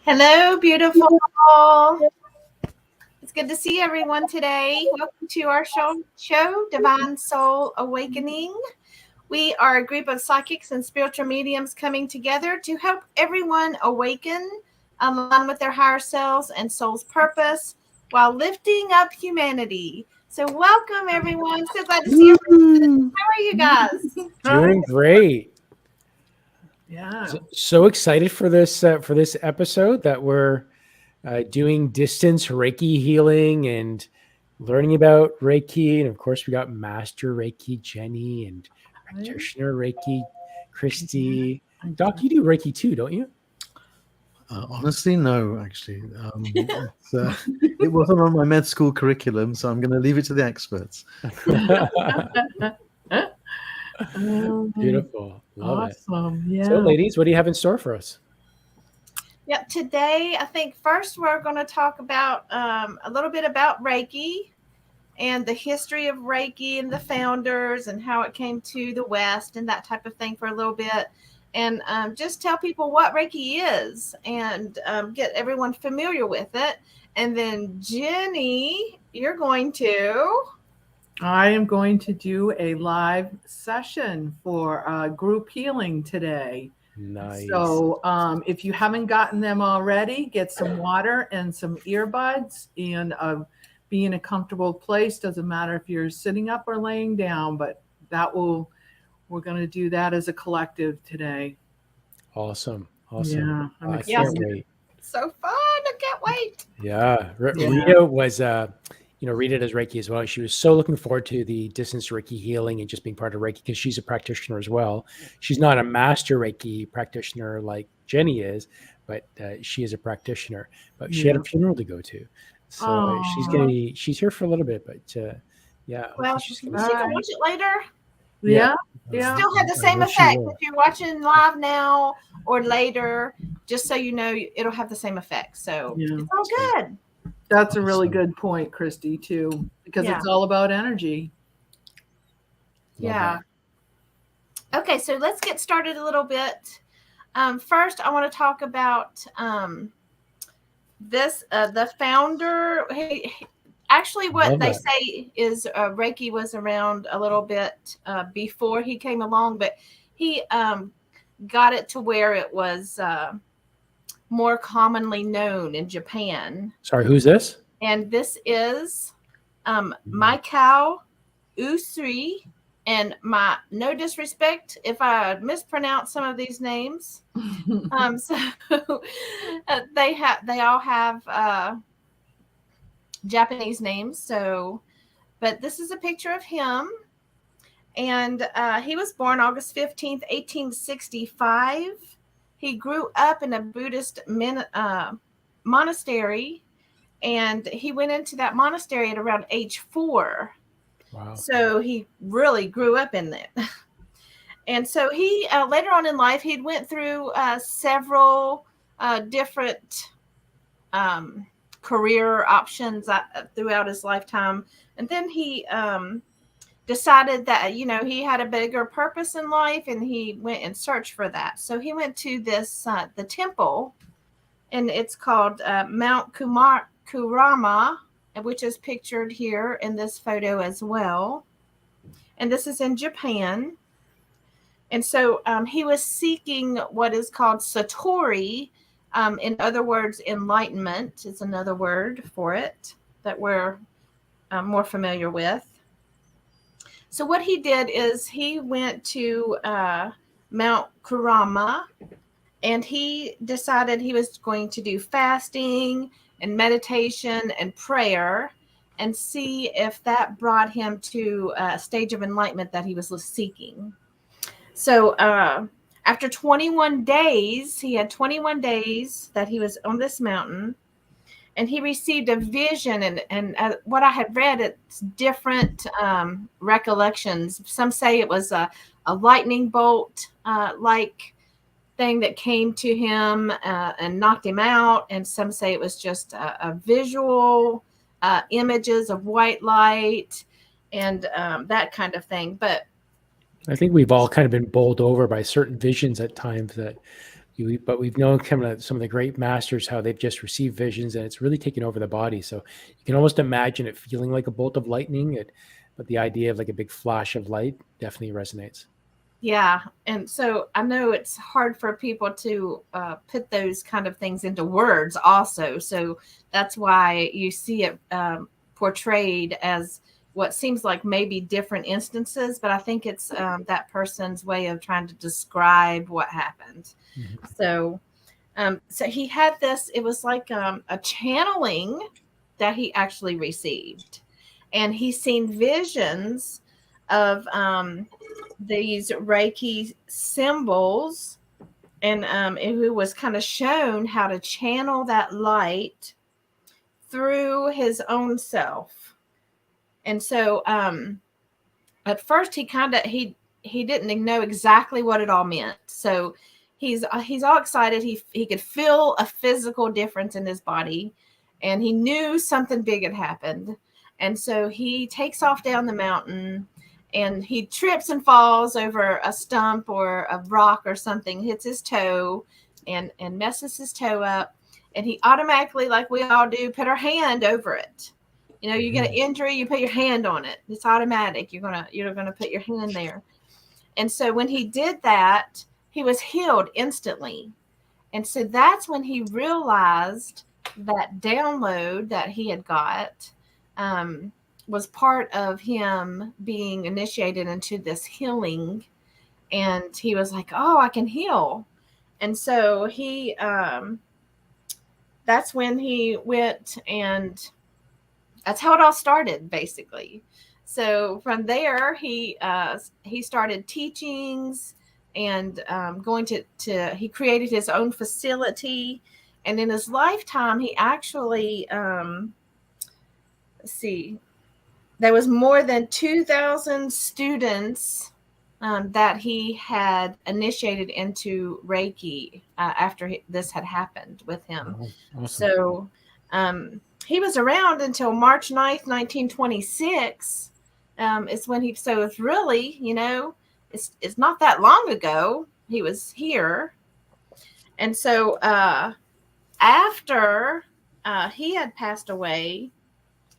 Hello, beautiful. It's good to see everyone today. Welcome to our show, Divine Soul Awakening. We are a group of psychics and spiritual mediums coming together to help everyone awaken, align with their higher selves and soul's purpose while lifting up humanity. So welcome, everyone. So glad to see everyone. How are you guys? Doing great. Yeah. So excited for this episode that we're doing distance Reiki healing and learning about Reiki. And of course, we got Master Reiki Jenny and Practitioner Reiki Kristie. Doc, you do Reiki too, don't you? Honestly, no, actually. It wasn't on my med school curriculum, so I'm going to leave it to the experts. Beautiful. Love Awesome. it. Yeah. So, ladies, what do you have in store for us? Yeah, today, I think first we're going to talk about a little bit about Reiki and the history of Reiki and the founders and how it came to the West and that type of thing for a little bit. And just tell people what Reiki is and get everyone familiar with it. And then, Jenny, you're going to... I am going to do a live session for group healing today. Nice. So if you haven't gotten them already, get some water and some earbuds and be in a comfortable place. Doesn't matter if you're sitting up or laying down, but we're going to do that as a collective today. Awesome. Yeah, I can't wait. So fun. I can't wait. Yeah. Rita was... Rita does Reiki as well. She was so looking forward to the distance Reiki healing and just being part of Reiki because she's a practitioner as well. She's not a master Reiki practitioner like Jenny is, but she is a practitioner. But she had a funeral to go to, so she's here for a little bit. But yeah, well, she can watch it later. Yeah. Still had the same effect if you're watching live now or later. Just so you know, it'll have the same effect. So it's all good. That's a really good point, Kristie, too, because it's all about energy. Yeah. Okay, so let's get started a little bit. First, I want to talk about the founder. Actually, what they say is Reiki was around a little bit before he came along, but he got it to where it was more commonly known in Japan. Sorry, who's this? And this is Mikao Usui. And no disrespect if I mispronounce some of these names. So they all have Japanese names. So, but this is a picture of him. And he was born August 15th, 1865. He grew up in a Buddhist monastery, and he went into that monastery at around age 4. Wow. So he really grew up in it. And so he later on in life, he went through several different career options throughout his lifetime. And then he decided that, he had a bigger purpose in life, and he went and searched for that. So he went to this, the temple, and it's called Mount Kurama, which is pictured here in this photo as well. And this is in Japan. And so he was seeking what is called Satori. In other words, enlightenment is another word for it that we're more familiar with. So what he did is he went to Mount Kurama, and he decided he was going to do fasting and meditation and prayer and see if that brought him to a stage of enlightenment that he was seeking. So after 21 days, he had 21 days that he was on this mountain, and he received a vision, and what I had read, it's different recollections. Some say it was a lightning bolt like thing that came to him and knocked him out. And some say it was just a visual images of white light and that kind of thing. But I think we've all kind of been bowled over by certain visions at times that But we've known kind of some of the great masters how they've just received visions and it's really taken over the body. So you can almost imagine it feeling like a bolt of lightning. But the idea of like a big flash of light definitely resonates. Yeah. And so I know it's hard for people to put those kind of things into words also. So that's why you see it portrayed as what seems like maybe different instances, but I think it's that person's way of trying to describe what happened. Mm-hmm. So he had this, it was like a channeling that he actually received. And he's seen visions of these Reiki symbols, and it was kind of shown how to channel that light through his own self. And so at first he didn't know exactly what it all meant. So he's all excited. He could feel a physical difference in his body, and he knew something big had happened. And so he takes off down the mountain, and he trips and falls over a stump or a rock or something, hits his toe and messes his toe up. And he automatically, like we all do, put our hand over it. You know, you get an injury, you put your hand on it. It's automatic. You're gonna put your hand there. And so when he did that, he was healed instantly. And so that's when he realized that download that he had got was part of him being initiated into this healing. And he was like, oh, I can heal. And so he that's when he went, and that's how it all started, basically. So from there, he started teachings and going to he created his own facility. And in his lifetime, he actually, let's see, there was more than 2,000 students that he had initiated into Reiki after this had happened with him. Oh, awesome. So he was around until March 9th, 1926. It's when so it's really, it's not that long ago he was here. And so after he had passed away,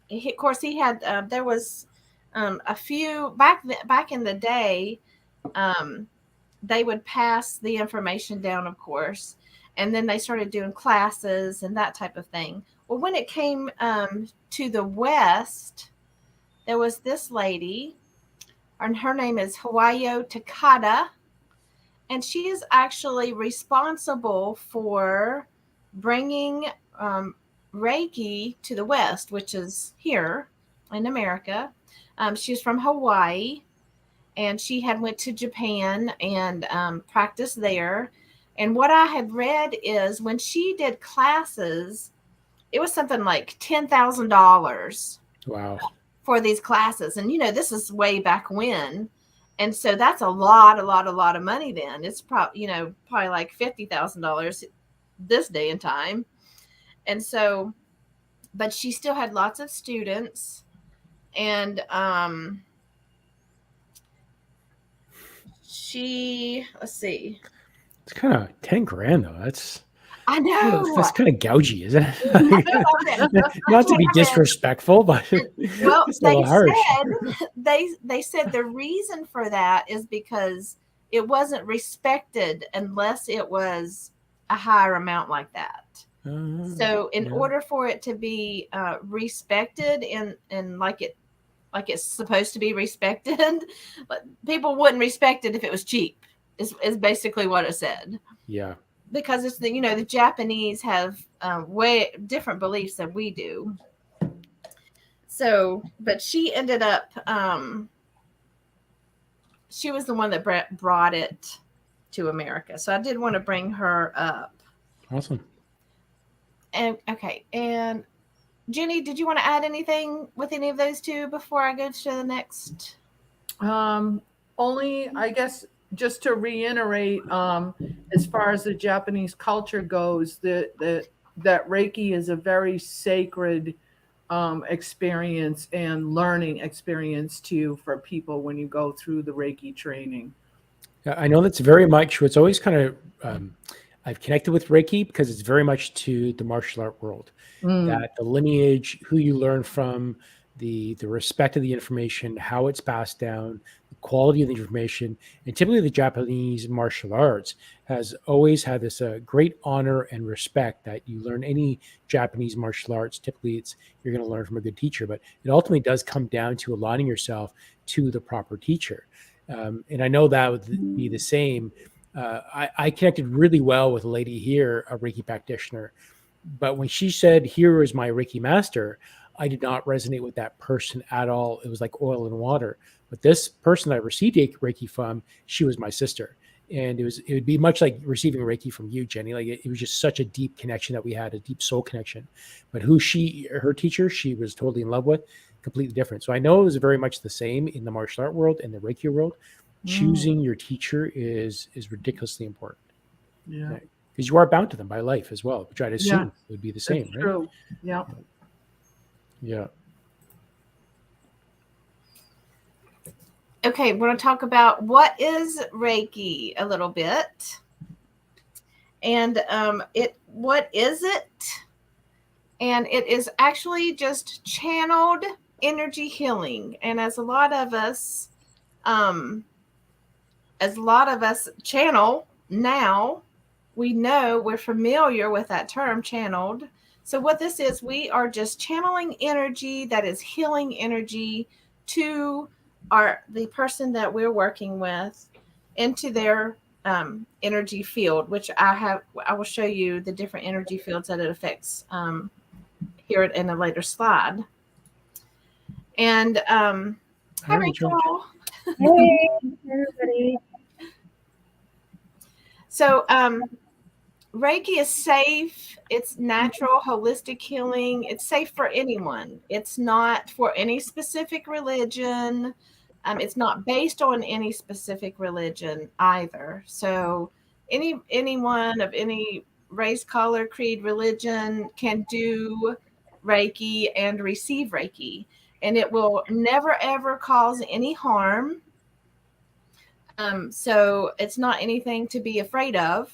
of course he had, there was a few, back in the day, they would pass the information down, of course, and then they started doing classes and that type of thing. Well, when it came to the West, there was this lady, and her name is Hawayo Takada, and she is actually responsible for bringing Reiki to the West, which is here in America. She's from Hawaii, and she had went to Japan and practiced there. And what I had read is when she did classes, it was something like $10,000. Wow. For these classes. And, this is way back when. And so that's a lot of money then. It's probably like $50,000 this day and time. And so, but she still had lots of students, and let's see. It's kind of 10 grand though. I know. That's kind of gougy, isn't it? Not to be disrespectful, but well, it's a little harsh. They said the reason for that is because it wasn't respected unless it was a higher amount like that. So in order for it to be respected and like it's supposed to be respected, but people wouldn't respect it if it was cheap, is basically what it said. Yeah. Because it's the Japanese have way different beliefs than we do. So, but she ended up, she was the one that brought it to America. So I did want to bring her up. Awesome. And okay. And Jenny, did you want to add anything with any of those two before I go to the next? Only, I guess, just to reiterate, as far as the Japanese culture goes, that Reiki is a very sacred experience and learning experience too for people when you go through the Reiki training. I know that's very much what's always kind of I've connected with Reiki because it's very much to the martial art world. That the lineage, who you learn from, the respect of the information, how it's passed down, the quality of the information, and typically the Japanese martial arts has always had this great honor and respect that you learn any Japanese martial arts. Typically, you're going to learn from a good teacher, but it ultimately does come down to aligning yourself to the proper teacher. And I know that would be the same. I connected really well with a lady here, a Reiki practitioner. But when she said, "Here is my Reiki master," I did not resonate with that person at all. It was like oil and water. But this person I received Reiki from, she was my sister. And it would be much like receiving Reiki from you, Jenny. Like it was just such a deep connection that we had, a deep soul connection. But her teacher, she was totally in love with, completely different. So I know it was very much the same in the martial art world and the Reiki world. Choosing your teacher is ridiculously important. Yeah. Because you are bound to them by life as well, which I'd assume would be the same, That's right? true. Yeah. Yeah. Okay, we're going to talk about what is Reiki a little bit. And what is it? And it is actually just channeled energy healing. And as a lot of us channel now, we're familiar with that term, channeled. So what this is, we are just channeling energy that is healing energy to the person that we're working with into their energy field, which I will show you the different energy fields that it affects here in a later slide. And hi, Rachel. Hey, everybody. So Reiki is safe. It's natural, holistic healing. It's safe for anyone. It's not for any specific religion. It's not based on any specific religion either. So anyone of any race, color, creed, religion can do Reiki and receive Reiki. And it will never, ever cause any harm. So it's not anything to be afraid of.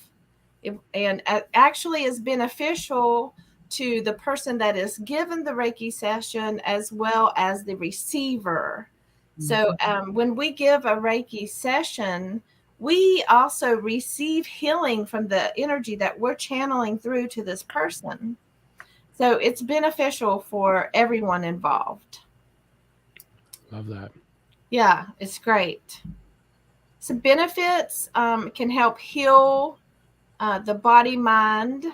And actually is beneficial to the person that is given the Reiki session as well as the receiver. So when we give a Reiki session, we also receive healing from the energy that we're channeling through to this person. So it's beneficial for everyone involved. Love that. Yeah, it's great. Some benefits can help heal the body, mind,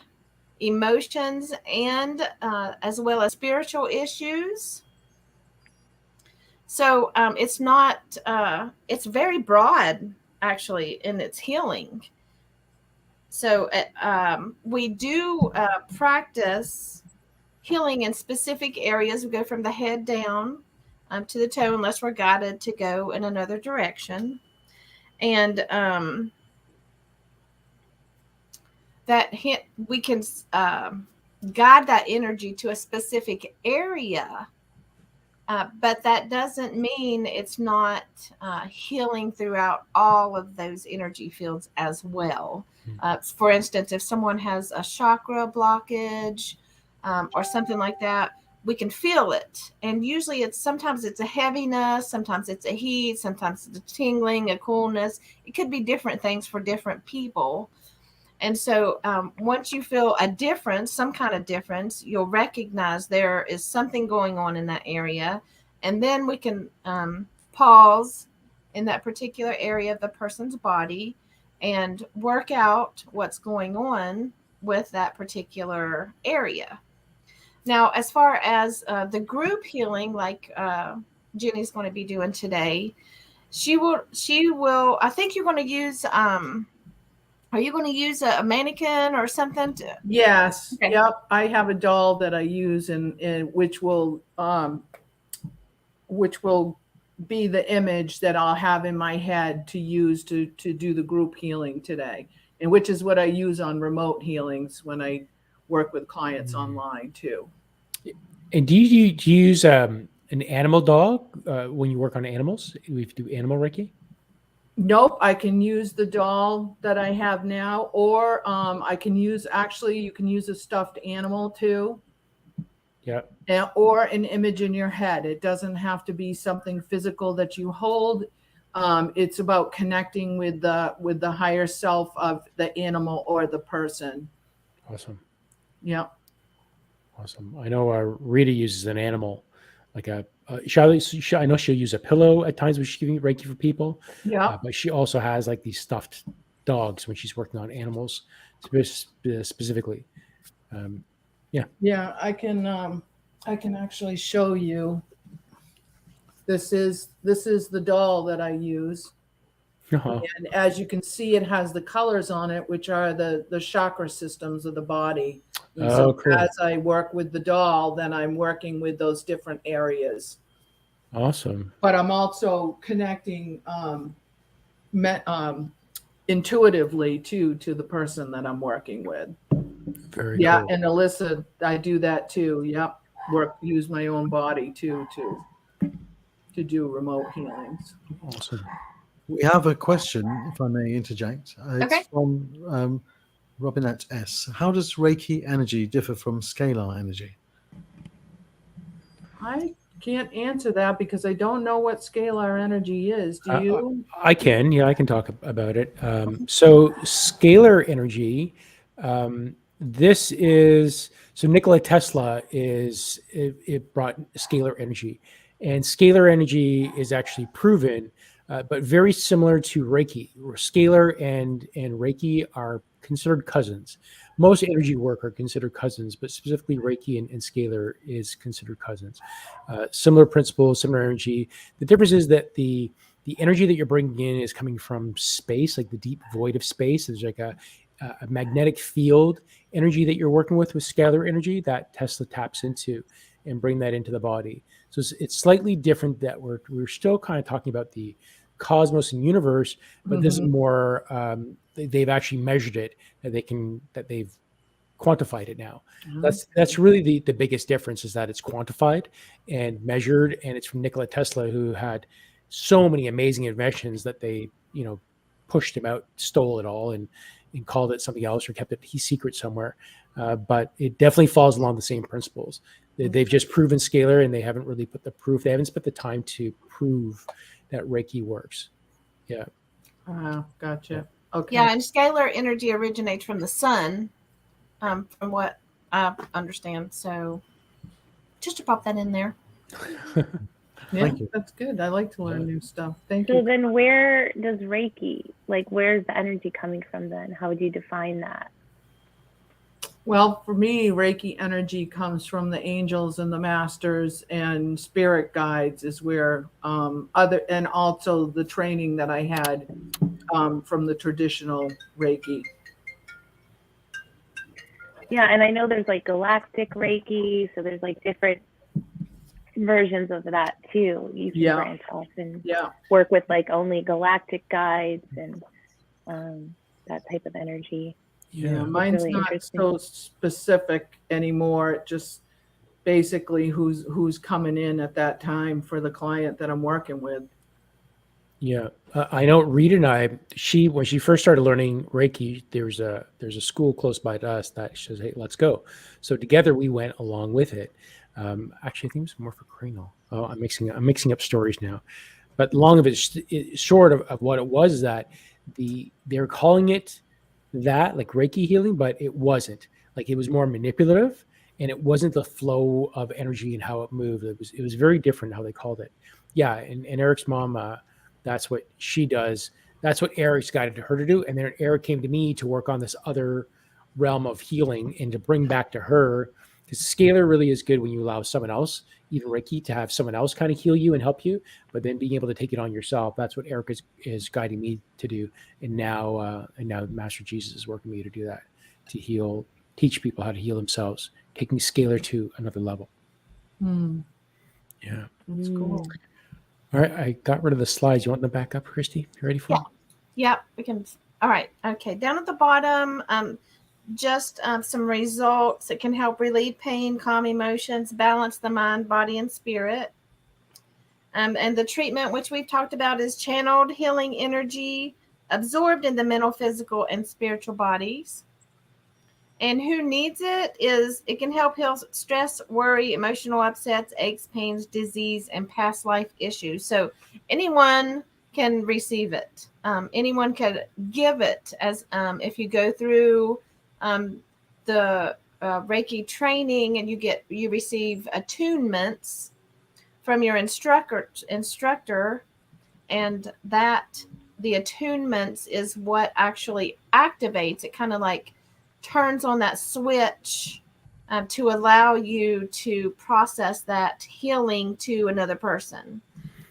emotions, and as well as spiritual issues. So it's very broad actually in its healing. So we do practice healing in specific areas. We go from the head down to the toe unless we're guided to go in another direction. And we can guide that energy to a specific area, but that doesn't mean it's not healing throughout all of those energy fields as well. For instance, if someone has a chakra blockage or something like that, we can feel it. And usually sometimes it's a heaviness, sometimes it's a heat, sometimes it's a tingling, a coolness. It could be different things for different people. And so once you feel a difference, some kind of difference, you'll recognize there is something going on in that area. And then we can pause in that particular area of the person's body and work out what's going on with that particular area. Now, as far as the group healing, like Jenny's going to be doing today, she will, I think you're going to use, are you going to use a mannequin or something? Yes. Okay. Yep. I have a doll that I use and which will be the image that I'll have in my head to use to do the group healing today. And which is what I use on remote healings when I work with clients online too. And do you use an animal dog when you work on animals? We do animal Reiki? Nope, I can use the doll that I have now, or I can use, actually, you can use a stuffed animal too, Yeah. or an image in your head. It doesn't have to be something physical that you hold. It's about connecting with the higher self of the animal or the person. Awesome. Yeah. Awesome. I know Rita uses an animal, like a. I know she'll use a pillow at times when she's giving Reiki for people. Yeah. But she also has like these stuffed dogs when she's working on animals specifically. Yeah. Yeah, I can actually show you. This is the doll that I use. Uh-huh. And as you can see, it has the colors on it, which are the chakra systems of the body. And so cool. as I work with the doll, then I'm working with those different areas. Awesome. But I'm also connecting intuitively to the person that I'm working with. Very Yeah, cool. and Alyssa, I do that too. Yep. Use my own body too to do remote healings. Awesome. We have a question, if I may interject. It's Okay. from Robinette S. How does Reiki energy differ from scalar energy? I can't answer that because I don't know what scalar energy is. Do you? I can. Yeah, I can talk about it. So scalar energy. This is so Nikola Tesla it brought scalar energy, and scalar energy is actually proven, but very similar to Reiki. Scalar and Reiki are considered cousins. Most energy work are considered cousins, but specifically Reiki and scalar is considered cousins. Similar principles, similar energy. The difference is that the energy that you're bringing in is coming from space, like the deep void of space. There's like a magnetic field energy that you're working with scalar energy that Tesla taps into and bring that into the body. So it's slightly different that we're still kind of talking about the cosmos and universe, but this is more, they've actually measured it, that they've quantified it now. That's really the biggest difference, is that it's quantified and measured, and it's from Nikola Tesla, who had so many amazing inventions that they, pushed him out, stole it all, and called it something else or kept it secret somewhere. But it definitely falls along the same principles. They've just proven scalar, and they haven't really put the proof. They haven't spent the time to prove that Reiki works. Yeah. Gotcha. Okay. Yeah, and scalar energy originates from the sun, from what I understand. So just to pop that in there. Yeah, Thank you. that's good. I like to learn new stuff. Thank So you. then where does Reiki, where's the energy coming from then? How would you define that? Well, for me, Reiki energy comes from the angels and the masters and spirit guides, is where and also the training that I had from the traditional Reiki. Yeah, and I know there's galactic Reiki, so there's different versions of that too. You can branch off and work with only galactic guides and that type of energy. Yeah, mine's really not so specific anymore. It just basically who's coming in at that time for the client that I'm working with. Yeah, I know Rita and I. When she first started learning Reiki, there's a school close by to us that says, "Hey, let's go." So together we went along with it. Actually, I think it was more for Cranial. Oh, I'm mixing up stories now. But long of it, short of what it was, is that they're calling it that, like Reiki healing, but it wasn't. It was more manipulative, and it wasn't the flow of energy and how it moved. It was very different how they called it. Yeah, and Eric's mom. That's what she does. That's what Eric's guided her to do. And then Eric came to me to work on this other realm of healing and to bring back to her, because scalar really is good when you allow someone else, even Reiki, to have someone else kind of heal you and help you, but then being able to take it on yourself. That's what Eric is guiding me to do. And now Master Jesus is working me to do that, to teach people how to heal themselves, taking scalar to another level. Yeah. That's cool. All right, I got rid of the slides. You want them back up, Kristie? You ready for them? Yeah, we can. All right. Okay. Down at the bottom, just some results that can help relieve pain, calm emotions, balance the mind, body, and spirit. And the treatment, which we've talked about, is channeled healing energy absorbed in the mental, physical, and spiritual bodies. And who needs it is it can help heal stress, worry, emotional upsets, aches, pains, disease, and past life issues. So anyone can receive it. Anyone can give it as if you go through the Reiki training and you receive attunements from your instructor, and that the attunements is what actually activates it, kind of like turns on that switch to allow you to process that healing to another person.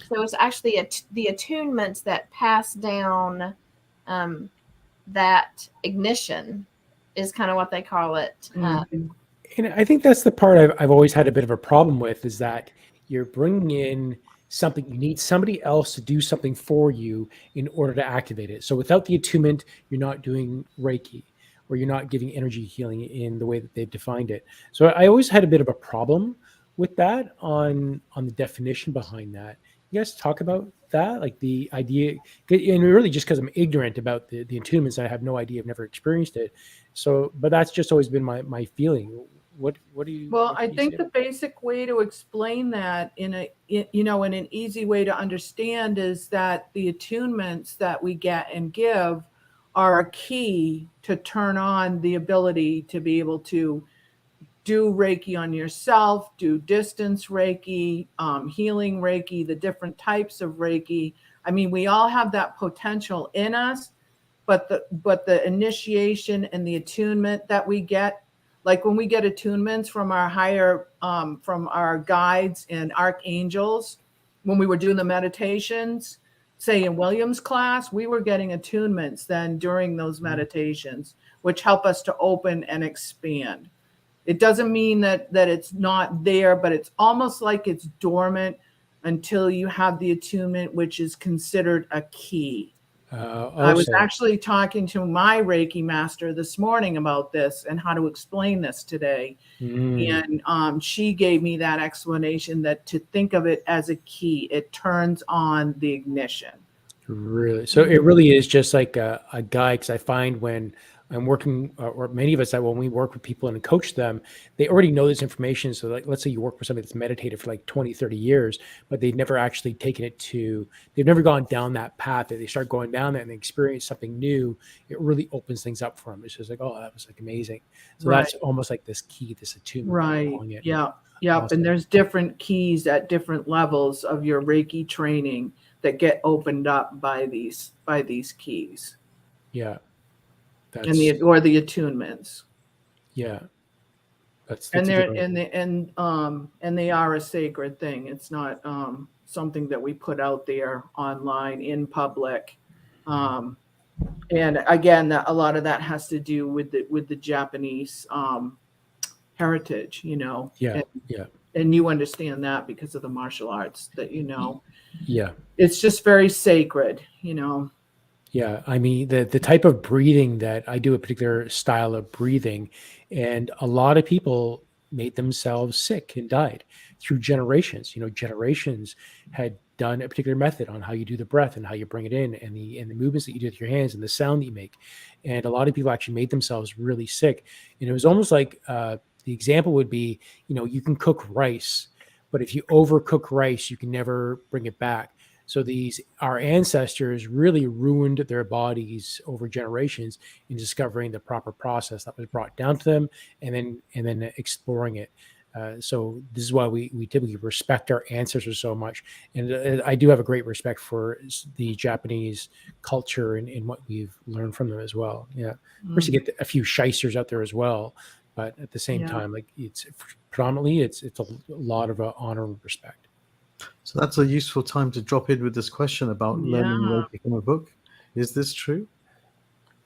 So it's actually the attunements that pass down that ignition is kind of what they call it. And I think that's the part I've always had a bit of a problem with, is that you're bringing in something, you need somebody else to do something for you in order to activate it. So without the attunement, you're not doing Reiki, or you're not giving energy healing in the way that they've defined it. So I always had a bit of a problem with that on the definition behind that. You guys talk about that, like the idea, and really just because I'm ignorant about the attunements, I have no idea, I've never experienced it. So, but that's just always been my feeling. What do you? Well, what I do you think say? the basic way to explain that in an easy way to understand is that the attunements that we get and give are a key to turn on the ability to be able to do Reiki on yourself, do distance Reiki, healing Reiki, the different types of Reiki. I mean, we all have that potential in us, but the initiation and the attunement that we get, like when we get attunements from our higher, from our guides and archangels, when we were doing the meditations, say in William's class, we were getting attunements then during those meditations, which help us to open and expand. It doesn't mean that it's not there, but it's almost like it's dormant until you have the attunement, which is considered a key. I was actually talking to my Reiki master this morning about this and how to explain this today. And she gave me that explanation, that to think of it as a key, it turns on the ignition. Really? So it really is just like a guide, because I find when I'm working, or many of us, that when we work with people and coach them, they already know this information. So like, let's say you work with somebody that's meditated for like 20, 30 years, but they've never actually taken it they've never gone down that path. They start going down that and they experience something new. It really opens things up for them. It's just like, oh, that was like amazing. So that's almost like this key, this attunement. Right. Yeah. Yeah. Awesome. And there's different keys at different levels of your Reiki training that get opened up by these keys. Yeah. And the attunements. Yeah. And they are a sacred thing. It's not something that we put out there online in public. And again, a lot of that has to do with the Japanese heritage, Yeah. And you understand that because of the martial arts that Yeah. It's just very sacred, Yeah, I mean, the type of breathing that I do, a particular style of breathing, and a lot of people made themselves sick and died through generations. Generations had done a particular method on how you do the breath and how you bring it in, and the movements that you do with your hands and the sound that you make. And a lot of people actually made themselves really sick. And it was almost like the example would be, you can cook rice, but if you overcook rice, you can never bring it back. So our ancestors really ruined their bodies over generations in discovering the proper process that was brought down to them, and then exploring it. So this is why we typically respect our ancestors so much. And I do have a great respect for the Japanese culture and what we've learned from them as well. Yeah. Of course, you get a few shysters out there as well, but at the same time, like it's predominantly, it's a lot of honor and respect. So that's a useful time to drop in with this question about learning Reiki from a book. Is this true?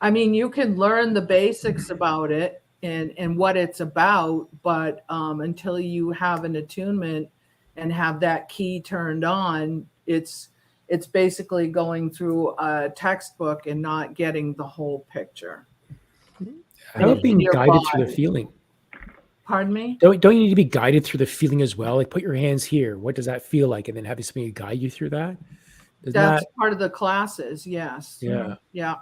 I mean, you can learn the basics about it and what it's about, but until you have an attunement and have that key turned on, it's basically going through a textbook and not getting the whole picture. How about being guided through the feeling? Pardon me? Don't you need to be guided through the feeling as well? Like, put your hands here. What does that feel like? And then having somebody guide you through that. That's part of the classes. Yes. Yeah. Yeah.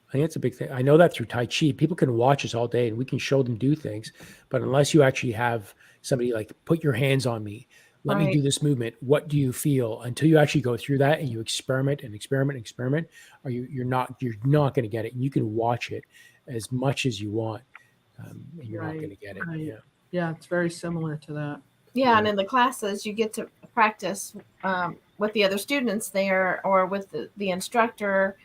I think it's a big thing. I know that through Tai Chi, people can watch us all day and we can show them do things, but unless you actually have somebody like, put your hands on me, let me do this movement. What do you feel? Until you actually go through that and you experiment, or you're not going to get it. And you can watch it as much as you want, and you're not going to get it. Right. Yeah, it's very similar to that. Yeah, and in the classes, you get to practice with the other students there, or with the instructor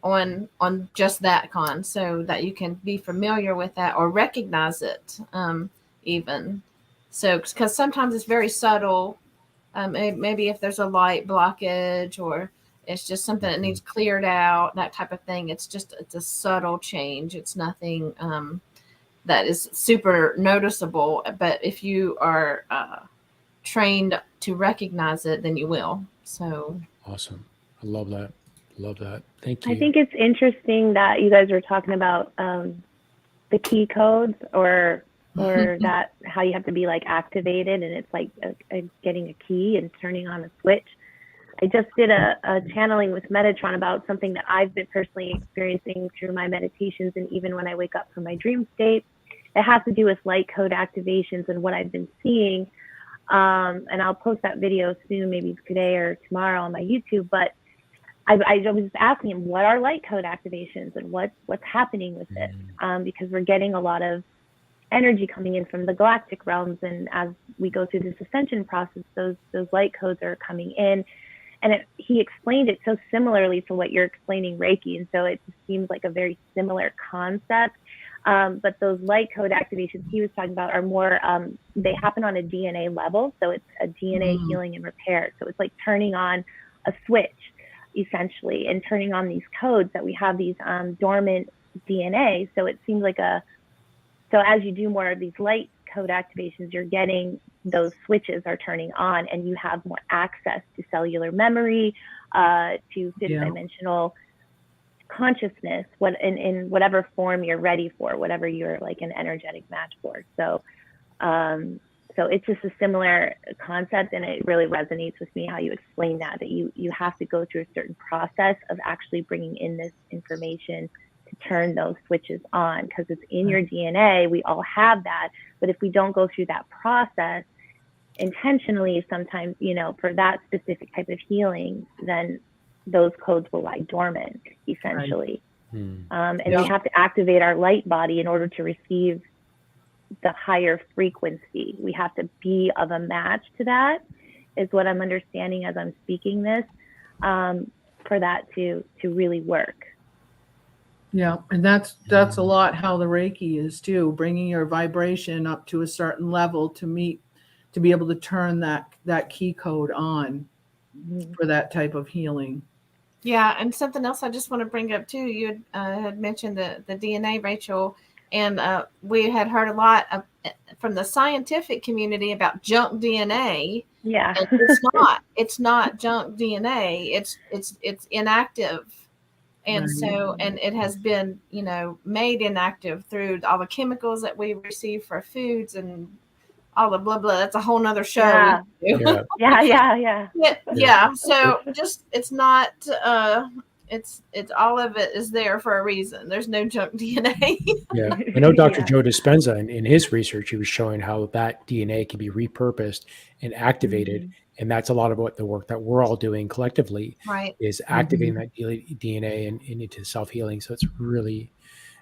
on just that so that you can be familiar with that or recognize it, even. So, because sometimes it's very subtle. Maybe if there's a light blockage, or it's just something that needs cleared out, that type of thing. It's a subtle change. It's nothing that is super noticeable. But if you are trained to recognize it, then you will. So awesome. I love that. Thank you. I think it's interesting that you guys are talking about the key codes, or that how you have to be like activated, and it's like getting a key and turning on a switch. I just did a channeling with Metatron about something that I've been personally experiencing through my meditations, and even when I wake up from my dream state. It has to do with light code activations and what I've been seeing. And I'll post that video soon, maybe today or tomorrow on my YouTube. But I was just asking him, what are light code activations and what's happening with this? Because we're getting a lot of energy coming in from the galactic realms, and as we go through this ascension process, those light codes are coming in. And he explained it so similarly to what you're explaining Reiki, and so it just seems like a very similar concept. But those light code activations he was talking about are more, they happen on a DNA level. So it's a DNA healing and repair. So it's like turning on a switch, essentially, and turning on these codes that we have, these dormant DNA. So it seems like so as you do more of these light code activations, you're getting those switches are turning on, and you have more access to cellular memory, to fifth dimensional consciousness, in whatever form you're ready for, whatever you're like an energetic match for. So it's just a similar concept, and it really resonates with me how you explain that you have to go through a certain process of actually bringing in this information to turn those switches on, because it's in your DNA. We all have that, but if we don't go through that process intentionally, sometimes, for that specific type of healing, then those codes will lie dormant, essentially. And we have to activate our light body in order to receive the higher frequency. We have to be of a match to that, is what I'm understanding as I'm speaking this, for that to really work. Yeah, and that's a lot how the Reiki is too, bringing your vibration up to a certain level to be able to turn that key code on for that type of healing. Yeah, and something else I just want to bring up too. You had mentioned the DNA, Rachel, and we had heard a lot from the scientific community about junk DNA. Yeah, and it's not junk DNA. It's inactive, and so it has been made inactive through all the chemicals that we receive for foods and all the blah blah. That's a whole nother show. Yeah. So just it's not it's all of it is there for a reason. There's no junk DNA. Yeah, I know Dr. Joe Dispenza in his research, he was showing how that DNA can be repurposed and activated, and that's a lot of what the work that we're all doing collectively is activating that DNA and into self-healing. So it's really,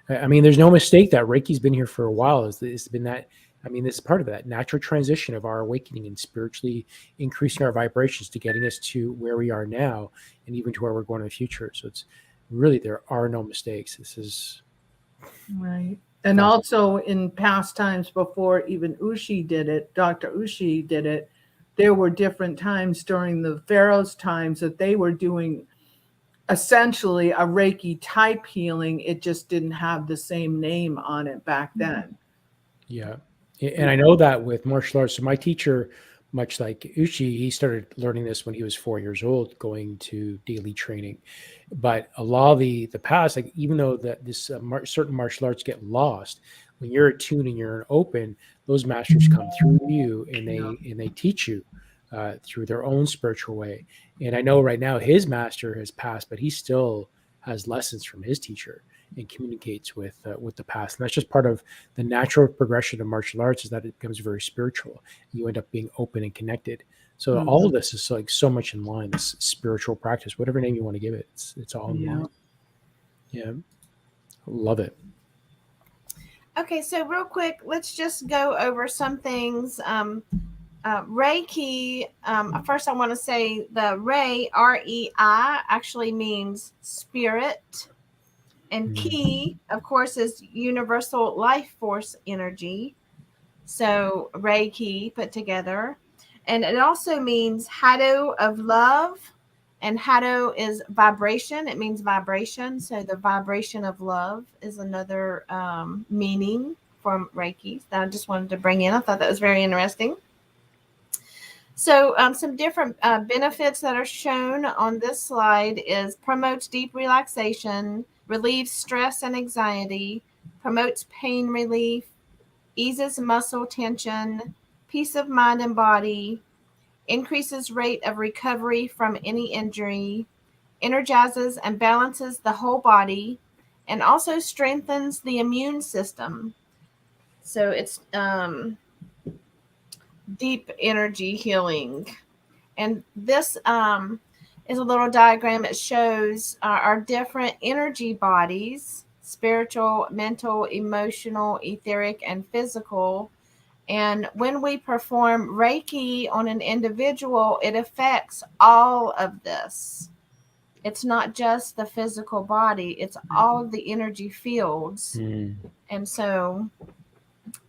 I mean, there's no mistake that Reiki's been here for a while. It's been that. I mean, this is part of that natural transition of our awakening and spiritually increasing our vibrations to getting us to where we are now and even to where we're going in the future. So it's really, there are no mistakes. This is right. And also in past times before even Ushi did it, Dr. Ushi did it, there were different times during the Pharaoh's times that they were doing essentially a Reiki type healing. It just didn't have the same name on it back then. Yeah. And I know that with martial arts, so my teacher, much like Uchi, he started learning this when he was 4 years old, going to daily training. But a lot of the past, like even though that this certain martial arts get lost, when you're attuned and you're open, those masters come through you, and they teach you through their own spiritual way. And I know right now his master has passed, but he still has lessons from his teacher and communicates with the past. And that's just part of the natural progression of martial arts, is that it becomes very spiritual. You end up being open and connected. So all of this is like so much in line, this spiritual practice, whatever name you want to give it. It's all in line. Yeah. Love it. Okay, so real quick, let's just go over some things. Reiki, first I want to say the Rei, R-E-I, actually means spirit. And Ki, of course, is universal life force energy. So Reiki put together. And it also means Hado of love. And Hado is vibration. It means vibration. So the vibration of love is another meaning from Reiki that I just wanted to bring in. I thought that was very interesting. So some different benefits that are shown on this slide is promotes deep relaxation, relieves stress and anxiety, promotes pain relief, eases muscle tension, peace of mind and body, increases rate of recovery from any injury, energizes and balances the whole body, and also strengthens the immune system. So it's deep energy healing. And this is a little diagram. It shows our different energy bodies: spiritual, mental, emotional, etheric, and physical. And when we perform Reiki on an individual, it affects all of this. It's not just the physical body, it's all of the energy fields. And so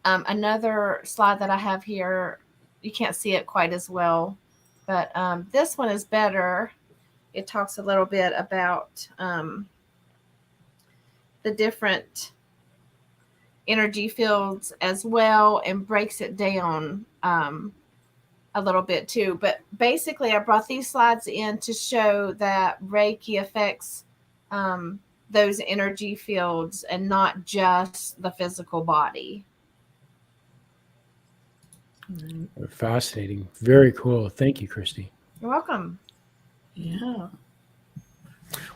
another slide that I have here, you can't see it quite as well, but this one is better. It talks a little bit about the different energy fields as well, and breaks it down a little bit too. But basically I brought these slides in to show that Reiki affects those energy fields and not just the physical body. Fascinating. Very cool. Thank you, Kristie. You're welcome. Yeah.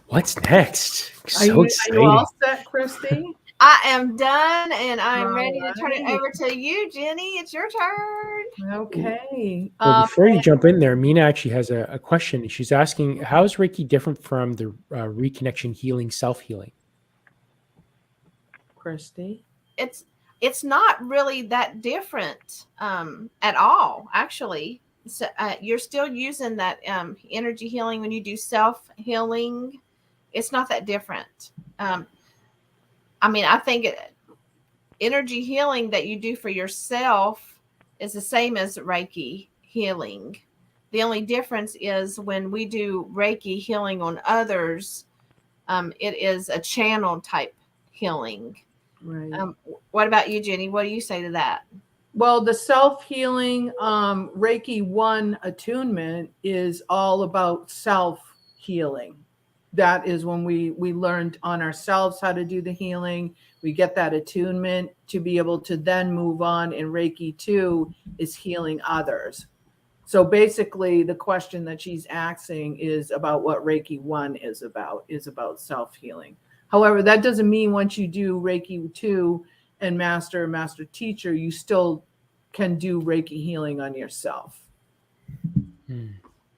What's next? Are you all set, Kristie? I am done, and I'm ready to turn it over to you, Jenny. It's your turn. Okay. Well, before you jump in there, Mina actually has a question. She's asking, how is Reiki different from the reconnection healing, self-healing? Kristie? It's not really that different at all, actually. So you're still using that energy healing when you do self-healing. It's not that different. I mean, I think energy healing that you do for yourself is the same as Reiki healing. The only difference is when we do Reiki healing on others, it is a channel type healing. Right. What about you, Jenny? What do you say to that? Well, the self-healing Reiki 1 attunement is all about self-healing. That is when we learned on ourselves how to do the healing. We get that attunement to be able to then move on. And Reiki 2 is healing others. So basically the question that she's asking is about what Reiki 1 is about self-healing. However, that doesn't mean once you do Reiki 2 and master teacher, you still can do Reiki healing on yourself.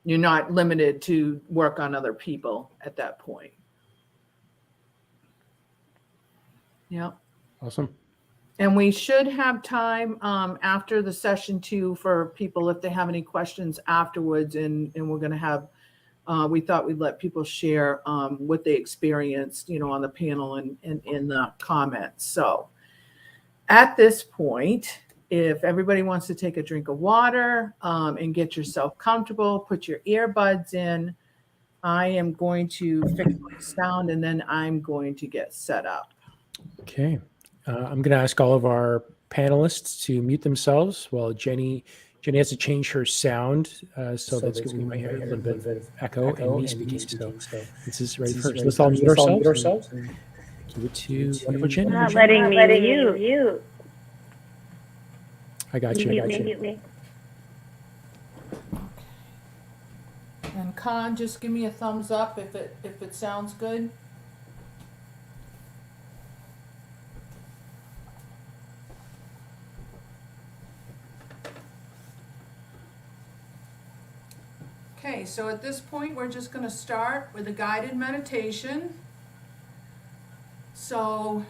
You're not limited to work on other people at that point. Yeah. Awesome. And we should have time after the session 2 for people if they have any questions afterwards. And we're going to have, we thought we'd let people share what they experienced, on the panel and in the comments. So at this point, if everybody wants to take a drink of water and get yourself comfortable, put your earbuds in. I am going to fix my sound and then I'm going to get set up. Okay. I'm going to ask all of our panelists to mute themselves while Jenny has to change her sound. So that's going to be my hair, a little bit of echo and me speaking. So this is ready first. Let's all mute ourselves. And give it to wonderful Jenny. Not letting me mute. I got you. Immediately. And Con, just give me a thumbs up if it sounds good. Okay, so at this point we're just going to start with a guided meditation. So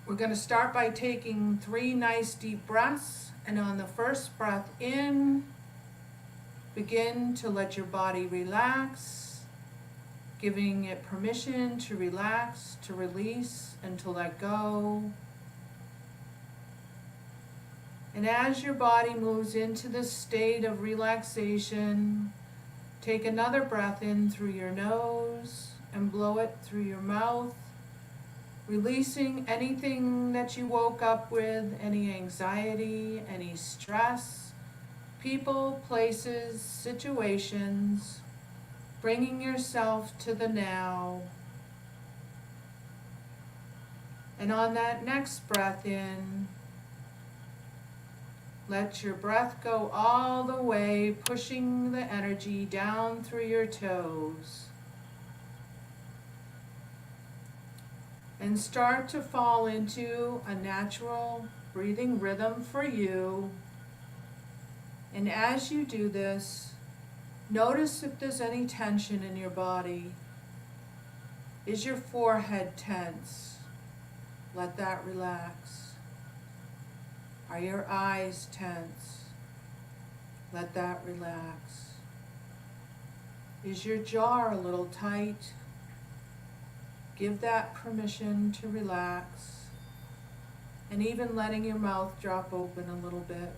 we're going to start by taking 3 nice deep breaths, and on the first breath in, begin to let your body relax, giving it permission to relax, to release, and to let go. And as your body moves into this state of relaxation, take another breath in through your nose and blow it through your mouth, releasing anything that you woke up with, any anxiety, any stress, people, places, situations, bringing yourself to the now. And on that next breath in, let your breath go all the way, pushing the energy down through your toes. And start to fall into a natural breathing rhythm for you. And as you do this, notice if there's any tension in your body. Is your forehead tense? Let that relax. Are your eyes tense? Let that relax. Is your jaw a little tight? Give that permission to relax, and even letting your mouth drop open a little bit.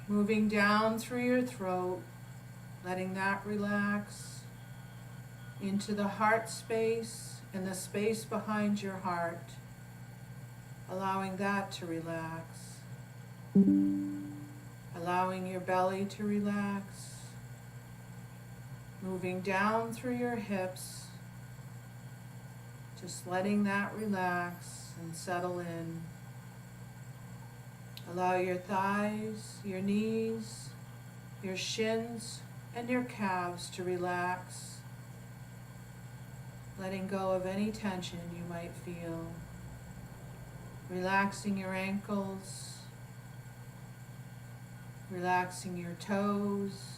Moving down through your throat, letting that relax into the heart space and the space behind your heart, allowing that to relax. Allowing your belly to relax. Moving down through your hips, just letting that relax and settle in. Allow your thighs, your knees, your shins, and your calves to relax, letting go of any tension you might feel. Relaxing your ankles, relaxing your toes.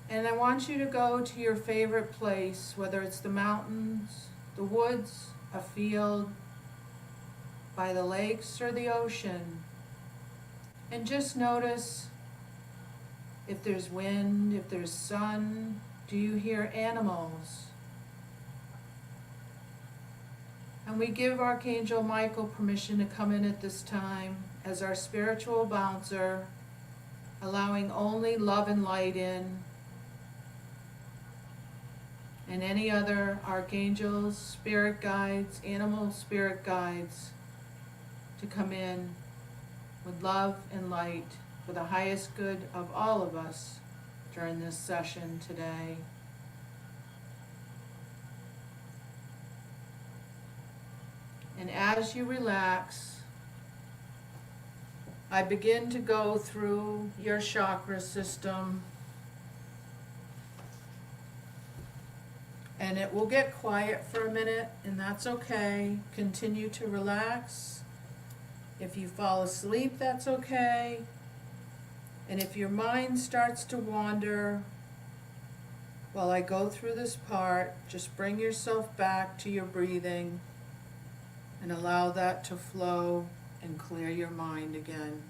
And I want you to go to your favorite place, whether it's the mountains, the woods, a field, by the lakes or the ocean. And just notice if there's wind, if there's sun. Do you hear animals? And we give Archangel Michael permission to come in at this time as our spiritual bouncer, allowing only love and light in. And any other archangels, spirit guides, animal spirit guides to come in with love and light for the highest good of all of us during this session today. And as you relax, I begin to go through your chakra system. And it will get quiet for a minute, and that's okay. Continue to relax. If you fall asleep, that's okay. And if your mind starts to wander while I go through this part, just bring yourself back to your breathing and allow that to flow and clear your mind again.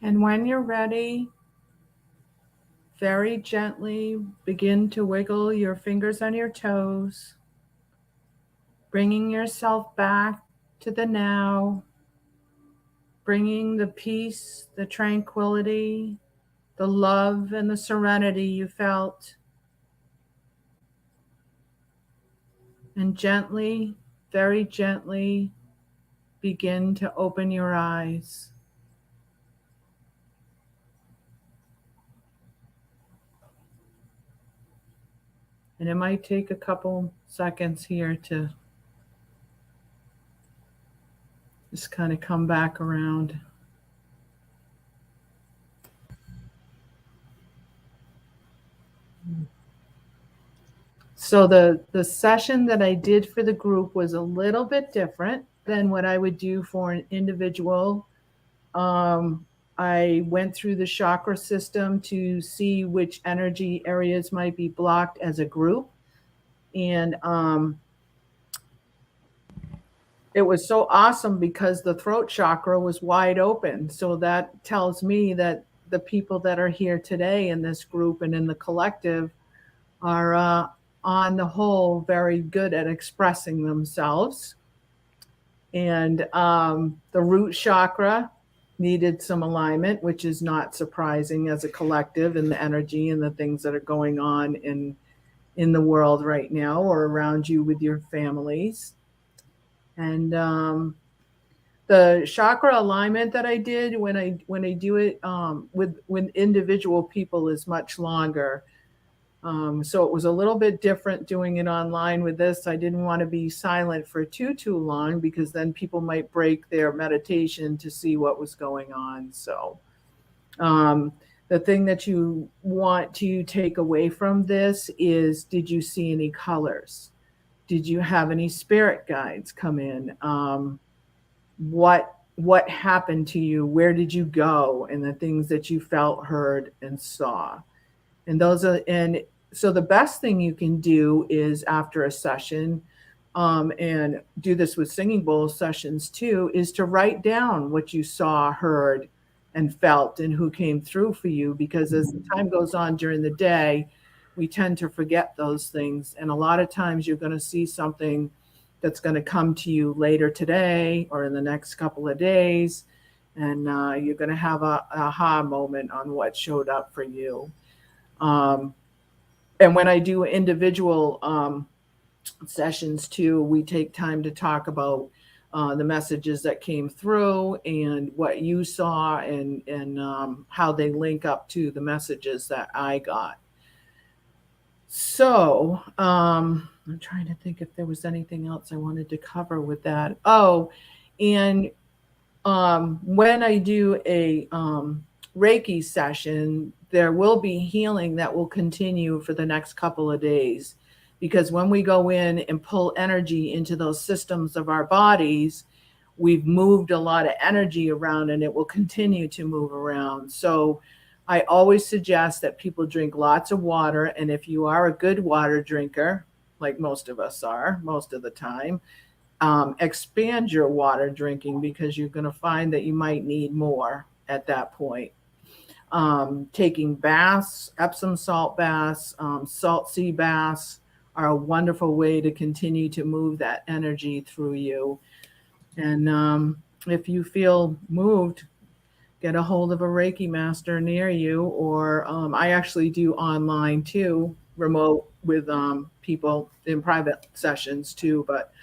And when you're ready, very gently begin to wiggle your fingers on your toes, bringing yourself back to the now, bringing the peace, the tranquility, the love, and the serenity you felt. And gently, very gently, begin to open your eyes. And it might take a couple seconds here to just kind of come back around. So the session that I did for the group was a little bit different than what I would do for an individual. I went through the chakra system to see which energy areas might be blocked as a group. And it was so awesome because the throat chakra was wide open. So that tells me that the people that are here today in this group and in the collective are on the whole very good at expressing themselves. And the root chakra needed some alignment, which is not surprising as a collective, and the energy and the things that are going on in the world right now or around you with your families. And the chakra alignment that I did when I do it with individual people is much longer. So it was a little bit different doing it online with this. I didn't want to be silent for too long because then people might break their meditation to see what was going on. So the thing that you want to take away from this is, did you see any colors? Did you have any spirit guides come in? What happened to you? Where did you go? And the things that you felt, heard, and saw. And so the best thing you can do is after a session, and do this with singing bowl sessions too, is to write down what you saw, heard, and felt, and who came through for you. Because as the time goes on during the day, we tend to forget those things. And a lot of times you're going to see something that's going to come to you later today or in the next couple of days. And you're going to have a aha moment on what showed up for you. And when I do individual sessions too, we take time to talk about the messages that came through and what you saw and how they link up to the messages that I got. So I'm trying to think if there was anything else I wanted to cover with that. Oh, and when I do a Reiki session, there will be healing that will continue for the next couple of days. Because when we go in and pull energy into those systems of our bodies, we've moved a lot of energy around and it will continue to move around. So I always suggest that people drink lots of water. And if you are a good water drinker, like most of us are most of the time, expand your water drinking because you're going to find that you might need more at that point. Taking baths, Epsom salt baths, salt sea baths are a wonderful way to continue to move that energy through you. And if you feel moved, get a hold of a Reiki master near you, or I actually do online too, remote with people in private sessions too. But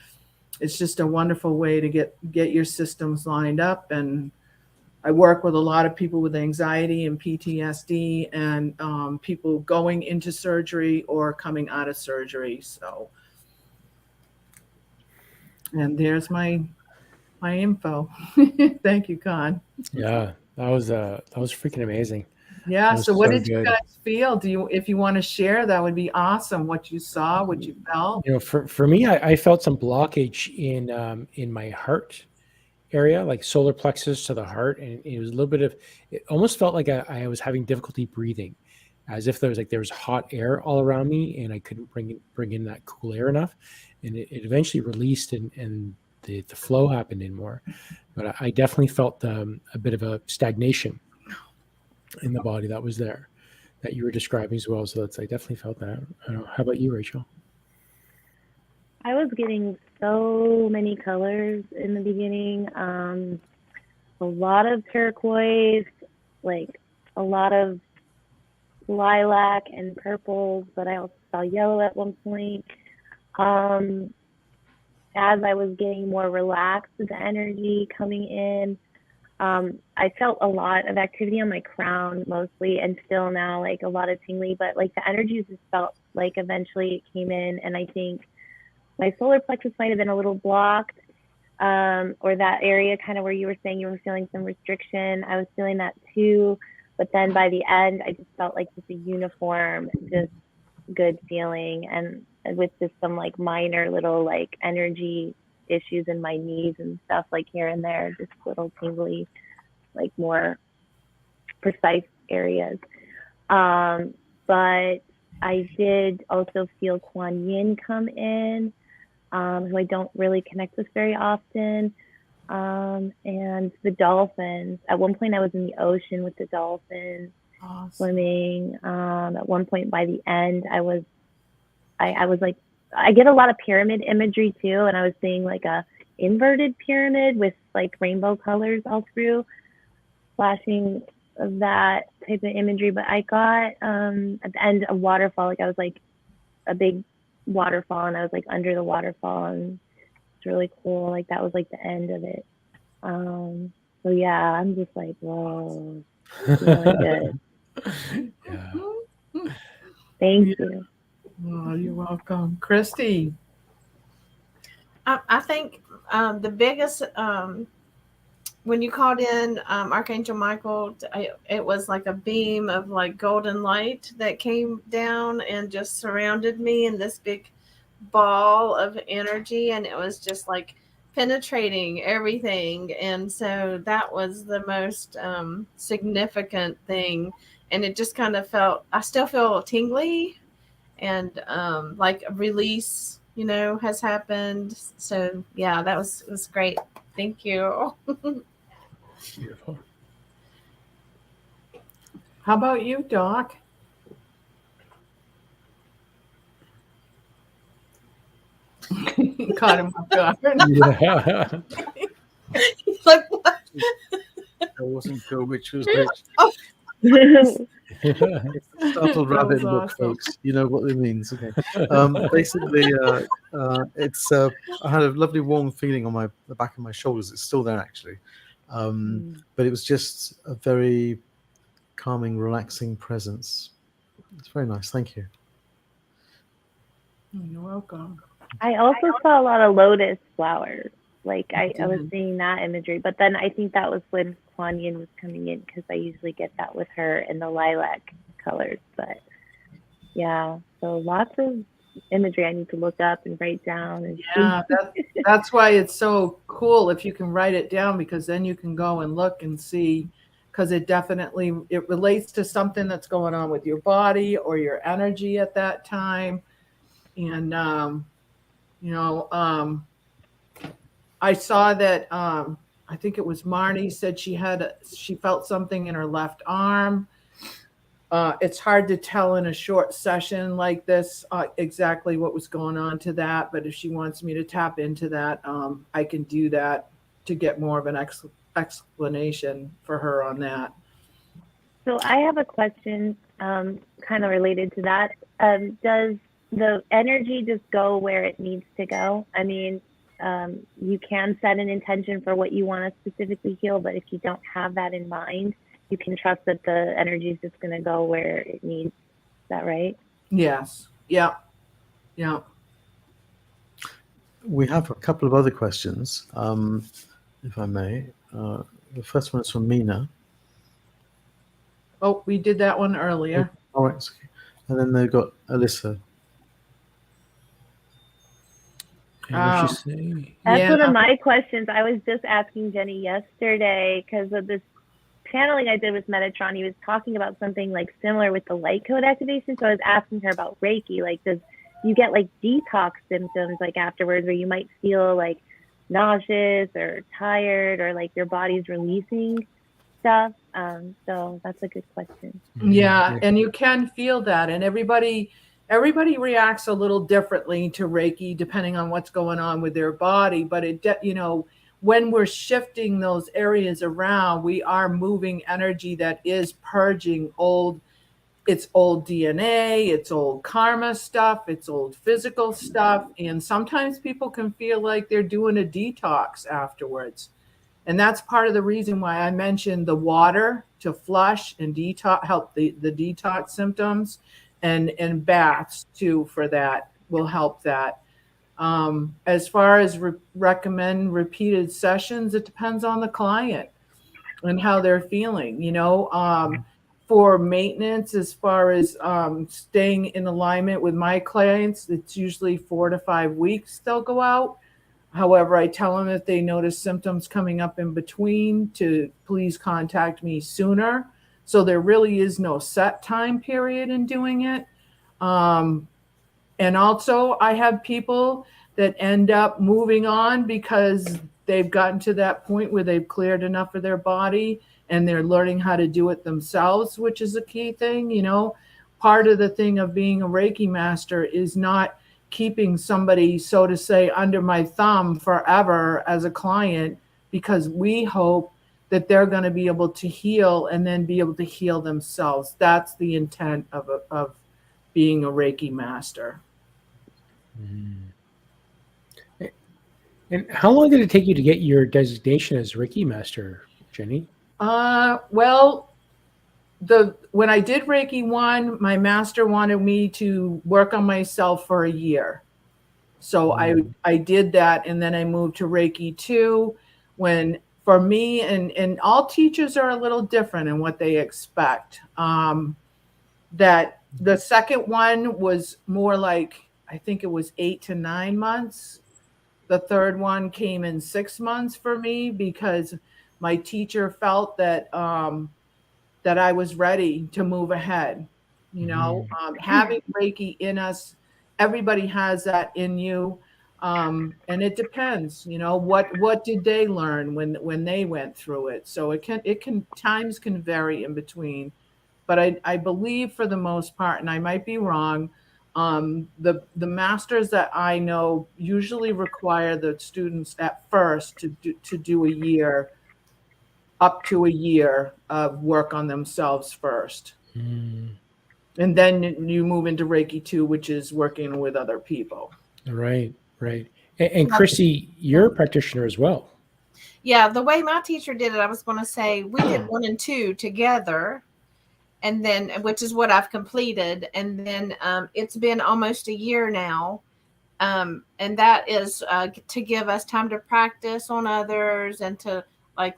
it's just a wonderful way to get your systems lined up. And I work with a lot of people with anxiety and PTSD and people going into surgery or coming out of surgery. So, and there's my info. Thank you, Con. Yeah, that was freaking amazing. Yeah. So what did you guys feel? If you want to share, that would be awesome. What you saw, what you felt. You know, for me, I felt some blockage in my heart area, like solar plexus to the heart, and it was a little bit of. It almost felt like I was having difficulty breathing, as if there was hot air all around me, and I couldn't bring in that cool air enough, and it eventually released, and the flow happened in more. But I definitely felt a bit of a stagnation in the body that was there that you were describing as well. So that's, I definitely felt that. I don't know. How about you, Rachel? I was getting so many colors in the beginning. A lot of turquoise, like a lot of lilac and purples, but I also saw yellow at one point. As I was getting more relaxed with the energy coming in, I felt a lot of activity on my crown mostly, and still now like a lot of tingling, but like the energy just felt like eventually it came in, and I think my solar plexus might have been a little blocked, or that area kind of where you were saying you were feeling some restriction. I was feeling that too, but then by the end, I just felt like just a uniform, just good feeling, and with just some like minor little like energy issues in my knees and stuff like here and there, just little tingly, like more precise areas. But I did also feel Kuan Yin come in, who I don't really connect with very often. And the dolphins. At one point I was in the ocean with the dolphins. Awesome. Swimming. At one point by the end, I was like, I get a lot of pyramid imagery too, and I was seeing like a inverted pyramid with like rainbow colors all through, flashing of that type of imagery. But I got at the end a waterfall, like I was like a big waterfall, and I was like under the waterfall, and it's really cool. Like that was like the end of it. So yeah, I'm just like, whoa, feeling good. Yeah. Thank you. Oh, you're welcome. Kristie. I think the biggest, when you called in Archangel Michael, it was like a beam of like golden light that came down and just surrounded me in this big ball of energy, and it was just like penetrating everything. And so that was the most significant thing, and it just kind of felt, I still feel tingly, and like a release, has happened. So yeah, it was great. Thank you. Beautiful. How about you, Doc? Caught him off guard. Yeah. Like what? I wasn't sure which was which. Oh. It's the startled rabbit look, awesome. Folks. You know what it means. Okay. Basically, it's I had a lovely warm feeling on the back of my shoulders. It's still there actually, but it was just a very calming, relaxing presence. It's very nice. Thank you. You're welcome. I also saw a lot of lotus flowers. Like I was seeing that imagery, but then I think that was when Kuan Yin was coming in, because I usually get that with her in the lilac colors. But yeah, so lots of imagery I need to look up and write down. And yeah, that's why it's so cool if you can write it down, because then you can go and look and see, because it relates to something that's going on with your body or your energy at that time. And I saw that I think it was Marnie said she felt something in her left arm. It's hard to tell in a short session like this exactly what was going on to that, but if she wants me to tap into that, I can do that to get more of an explanation for her on that. So I have a question kind of related to that. Does the energy just go where it needs to go? I mean, you can set an intention for what you want to specifically heal, but if you don't have that in mind, you can trust that the energy is just going to go where it needs. Is that right? Yes. Yeah. Yeah. We have a couple of other questions, if I may. The first one is from Mina. Oh, we did that one earlier. Oh, all right. And then they've got Alyssa. That's one of my questions. I was just asking Jenny yesterday because of this channeling I did with Metatron. He was talking about something like similar with the light code activation. So I was asking her about Reiki. Like, does you get like detox symptoms like afterwards, where you might feel like nauseous or tired, or like your body's releasing stuff? So that's a good question. Yeah, and you can feel that, and everybody reacts a little differently to Reiki depending on what's going on with their body. But when we're shifting those areas around, we are moving energy that is purging it's old DNA, it's old karma stuff, it's old physical stuff, and sometimes people can feel like they're doing a detox afterwards. And that's part of the reason why I mentioned the water to flush and detox, help the detox symptoms, and baths too for that will help that. As far as recommend repeated sessions, it depends on the client and how they're feeling, for maintenance, as far as staying in alignment with my clients, it's usually 4 to 5 weeks they'll go out. However, I tell them if they notice symptoms coming up in between to please contact me sooner. So there really is no set time period in doing it. And also I have people that end up moving on because they've gotten to that point where they've cleared enough of their body and they're learning how to do it themselves, which is a key thing. Part of the thing of being a Reiki master is not keeping somebody, so to say, under my thumb forever as a client, because we hope that they're going to be able to heal and then be able to heal themselves. That's the intent of being a Reiki master. And how long did it take you to get your designation as Reiki master, Jenny? Well, when I did Reiki 1, my master wanted me to work on myself for a year. So I did that, and then I moved to Reiki 2. When for me, and all teachers are a little different in what they expect. That the second one was more like, I think it was 8 to 9 months. The third one came in 6 months for me because my teacher felt that that I was ready to move ahead. Having Reiki in us, everybody has that in you, and it depends. What did they learn when they went through it? So it can times can vary in between, but I believe for the most part, and I might be wrong. The masters that I know usually require the students at first to do a year, up to a year of work on themselves first. And then you move into Reiki 2, which is working with other people. Right. And Kristie, you're a practitioner as well. Yeah, the way my teacher did it, I was going to say we did 1 and 2 together. And then, which is what I've completed. And then it's been almost a year now. And that is to give us time to practice on others and to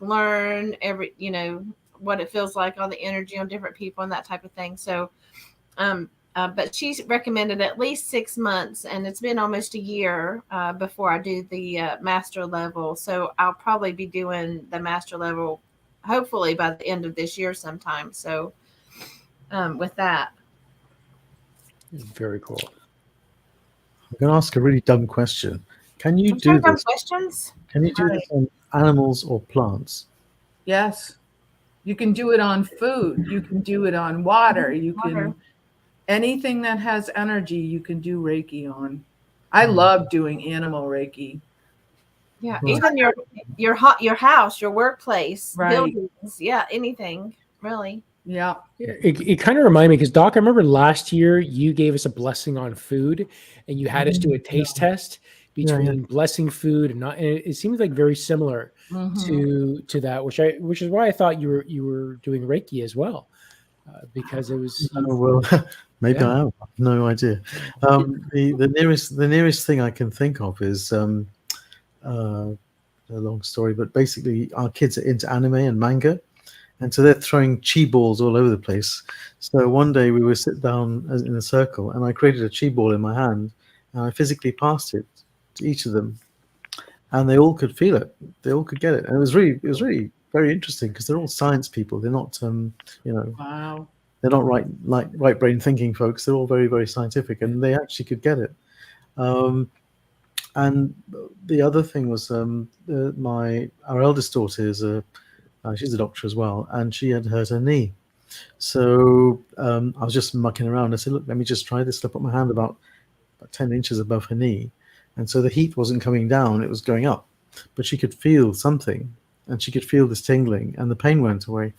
learn what it feels like, all the energy on different people and that type of thing. So, but she's recommended at least 6 months, and it's been almost a year before I do the master level. So I'll probably be doing the master level, hopefully by the end of this year sometime. So, with that. Very cool. I'm going to ask a really dumb question. Can you do this? Questions? Can you do this on animals or plants? Yes. You can do it on food. You can do it on water. You can anything that has energy, you can do Reiki on. I love doing animal Reiki. Yeah, even your house, your workplace, right. Buildings, yeah, anything really. Yeah. It kind of reminded me, because Doc, I remember last year you gave us a blessing on food, and you had us do a taste test between blessing food and not. And it seems like very similar to that, which is why I thought you were doing Reiki as well, because it was. Maybe I am. I have no idea. The nearest thing I can think of is a long story, but basically our kids are into anime and manga. And so they're throwing chi balls all over the place. So one day we were sit down in a circle, and I created a chi ball in my hand, and I physically passed it to each of them, and they all could feel it. They all could get it, and it was really very interesting, because they're all science people. They're not, wow. They're not right brain thinking folks. They're all very, very scientific, and they actually could get it. And the other thing was our eldest daughter is a She's a doctor as well, and she had hurt her knee. So I was just mucking around. I said, look, let me just try this. I put my hand about 10 inches above her knee. And so the heat wasn't coming down, it was going up. But she could feel something, and she could feel this tingling, and the pain went away.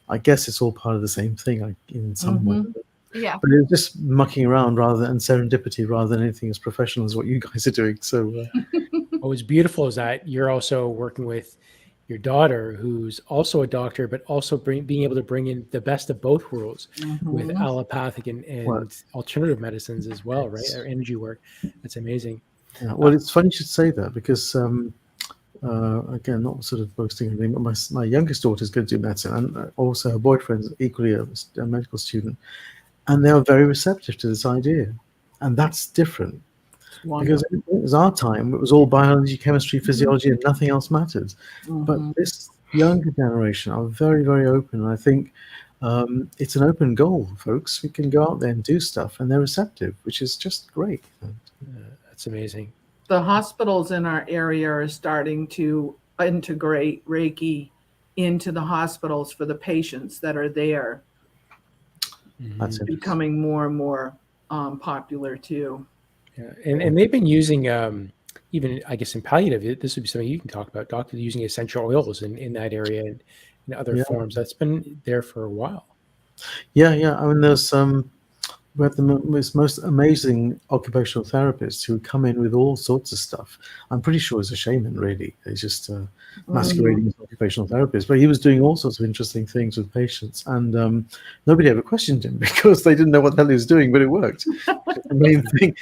I guess it's all part of the same thing in some way. Yeah. But it was just mucking around and serendipity rather than anything as professional as what you guys are doing. So what was beautiful is that you're also working with your daughter, who's also a doctor, but also being able to bring in the best of both worlds with allopathic and alternative medicines as well, right? Or energy work. That's amazing. Yeah, well, it's funny you should say that, because again, not sort of boasting or anything, but my youngest daughter is going to do medicine, and also her boyfriend's equally a medical student, and they are very receptive to this idea, and that's different. Because it was our time, it was all biology, chemistry, physiology, and nothing else mattered. But this younger generation are very, very open. And I think it's an open goal, folks. We can go out there and do stuff, and they're receptive, which is just great. That's amazing. The hospitals in our area are starting to integrate Reiki into the hospitals for the patients that are there. That's becoming more and more popular too. Yeah. And they've been using, even, I guess, in palliative, this would be something you can talk about, doctors using essential oils in that area and in other forms. That's been there for a while. Yeah. I mean, there's we have the most amazing occupational therapists who come in with all sorts of stuff. I'm pretty sure he's a shaman, really. He's just masquerading as an occupational therapist. But he was doing all sorts of interesting things with patients. And nobody ever questioned him because they didn't know what the hell he was doing, but it worked. The main thing,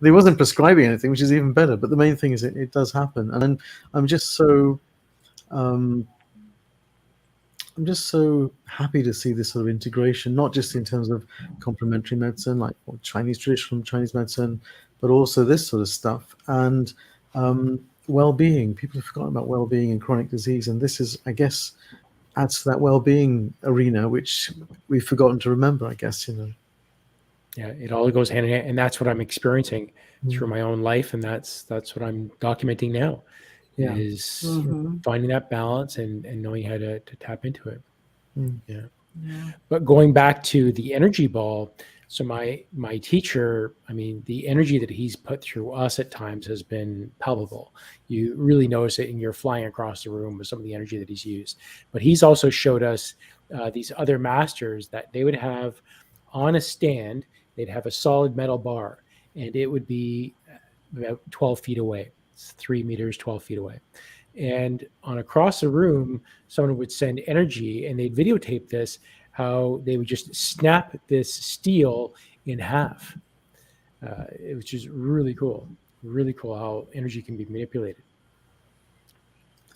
he wasn't prescribing anything, which is even better. But the main thing is it does happen. And I'm just so... I'm just so happy to see this sort of integration, not just in terms of complementary medicine, like traditional Chinese medicine, but also this sort of stuff. And well-being. People have forgotten about well-being and chronic disease. And this is, I guess, adds to that well-being arena, which we've forgotten to remember, I guess, Yeah, it all goes hand in hand. And that's what I'm experiencing through my own life. And that's what I'm documenting now. Is finding that balance and knowing how to tap into it. Yeah. But going back to the energy ball, so my teacher, I mean, the energy that he's put through us at times has been palpable. You really notice it, and you're flying across the room with some of the energy that he's used. But he's also showed us these other masters that they would have on a stand, they'd have a solid metal bar, and it would be about 12 feet away. 3 meters, 12 feet away. And across the room, someone would send energy, and they'd videotape this, how they would just snap this steel in half. It was just really cool how energy can be manipulated.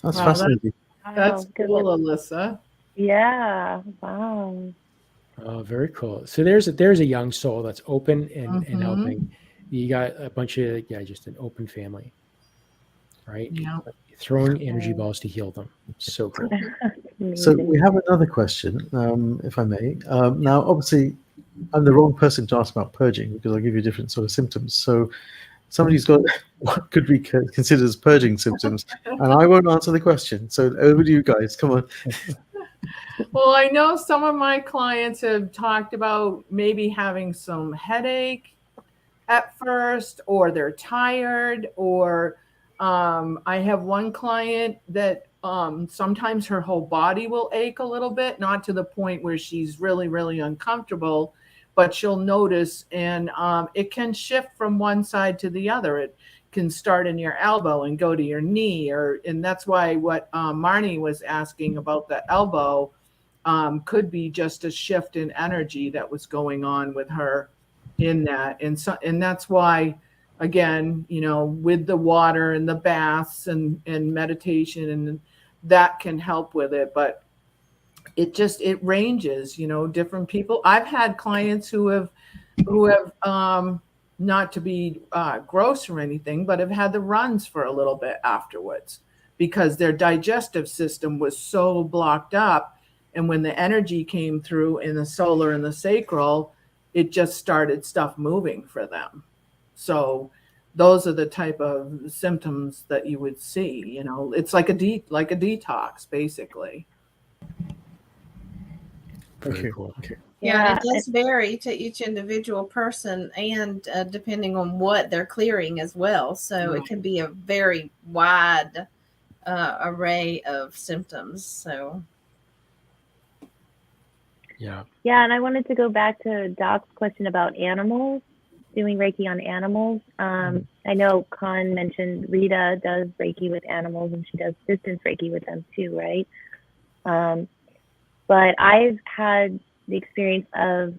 That's fascinating. That's cool, Alyssa. Yeah. Wow. Oh, very cool. So there's a young soul that's open and helping. You got a bunch of, just an open family. Right? Yeah. Throwing energy balls to heal them. So cool. So we have another question, if I may. Now, obviously, I'm the wrong person to ask about purging because I give you different sort of symptoms. So somebody's got what could be considered as purging symptoms, and I won't answer the question. So over to you guys. Come on. Well, I know some of my clients have talked about maybe having some headache at first, or they're tired, or I have one client that sometimes her whole body will ache a little bit, not to the point where she's really, really uncomfortable, but she'll notice, and it can shift from one side to the other. It can start in your elbow and go to your knee, and that's why what Marnie was asking about the elbow could be just a shift in energy that was going on with her in that. And that's why, again, with the water and the baths and meditation, and that can help with it. But it ranges, different people. I've had clients who have not to be gross or anything, but have had the runs for a little bit afterwards because their digestive system was so blocked up. And when the energy came through in the solar and the sacral, it just started stuff moving for them. So those are the type of symptoms that you would see. You know, it's like a detox, basically. Very cool. Okay. Yeah, it does vary to each individual person, and depending on what they're clearing as well. So it can be a very wide array of symptoms. So yeah, and I wanted to go back to Doc's question about animals, doing Reiki on animals. I know Khan mentioned Rita does Reiki with animals, and she does distance Reiki with them too, right? But I've had the experience of,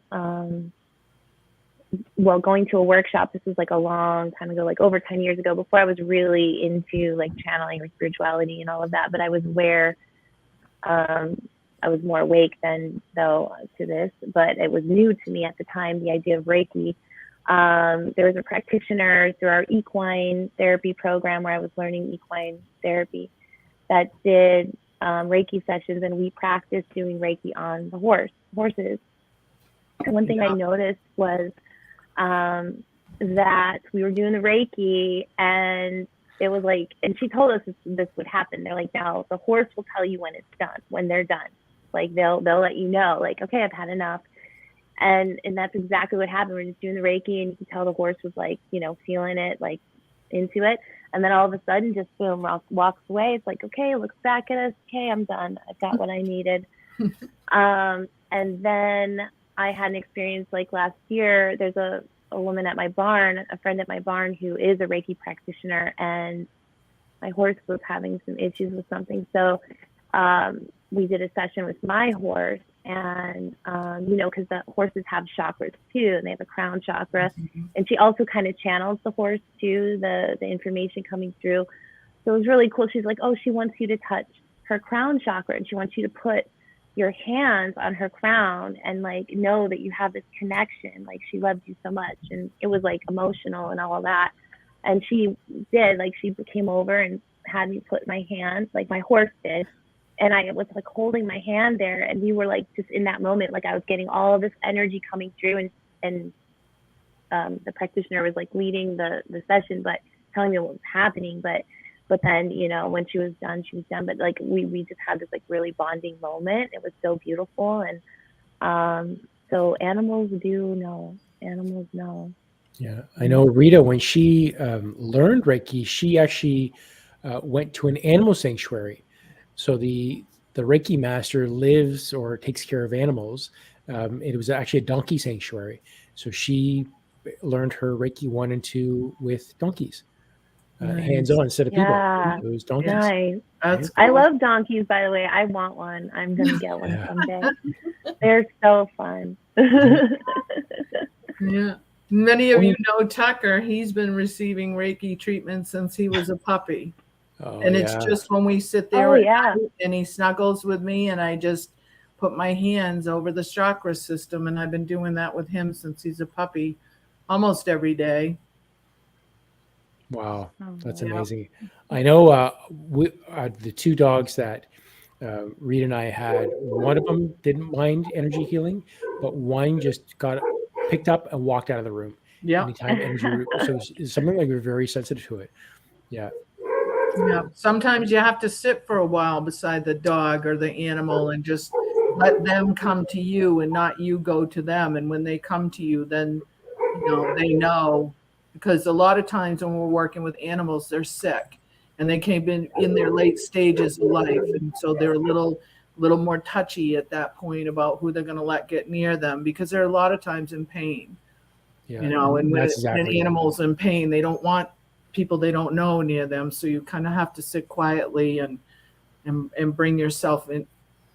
going to a workshop. This was like a long time ago, like over 10 years ago, before I was really into like channeling or spirituality and all of that. But I was aware, I was more awake then though to this, but it was new to me at the time, the idea of Reiki. There was a practitioner through our equine therapy program where I was learning equine therapy that did Reiki sessions, and we practiced doing Reiki on the horses. And one thing I noticed was that we were doing the Reiki, and it was like, and she told us this would happen. They're like, now the horse will tell you when it's done, when they're done. Like they'll let you know, like, okay, I've had enough. And that's exactly what happened. We're just doing the Reiki, and you could tell the horse was like, you know, feeling it, like into it. And then all of a sudden, just boom, walks away. It's like, okay, looks back at us. Okay, I'm done. I've got what I needed. And then I had an experience like last year. There's a woman at my barn, a friend at my barn who is a Reiki practitioner, and my horse was having some issues with something. So we did a session with my horse, and you know, because the horses have chakras too, and they have a crown chakra, and she also kind of channels the horse too, the information coming through. So it was really cool. She's like, oh, she wants you to touch her crown chakra, and she wants you to put your hands on her crown and like know that you have this connection, like she loves you so much. And it was like emotional and all of that. And she did, like she came over and had me put my hand, like my horse did, and I was like holding my hand there, and we were like just in that moment, like I was getting all of this energy coming through, and the practitioner was like leading the session, but telling me what was happening. But then, you know, when she was done, she was done. But like we just had this like really bonding moment. It was so beautiful. And so animals do know. Animals know. Yeah, I know Rita, when she learned Reiki, she actually went to an animal sanctuary. So the Reiki master lives or takes care of animals. It was actually a donkey sanctuary. So she learned her Reiki 1 and 2 with donkeys. Hands-on instead of people. It was donkeys. Nice. Cool. I love donkeys, by the way. I want one. I'm gonna get one someday. They're so fun. Yeah. Many of you know Tucker. He's been receiving Reiki treatment since he was a puppy. And it's just when we sit there and he snuggles with me, and I just put my hands over the chakra system, and I've been doing that with him since he's a puppy almost every day. Wow, that's amazing. I know the 2 dogs that Rita and I had, one of them didn't mind energy healing, but one just got picked up and walked out of the room. Yeah. Anytime energy, so it's something like we're very sensitive to it. Yeah. Yeah. Sometimes you have to sit for a while beside the dog or the animal and just let them come to you and not you go to them. And when they come to you, then you know they know. Because a lot of times when we're working with animals, they're sick and they came in their late stages of life. And so they're a little more touchy at that point about who they're going to let get near them, because they're a lot of times in pain. Yeah, you know, and when an animal's in pain, they don't want people they don't know near them. So you kind of have to sit quietly and bring yourself in,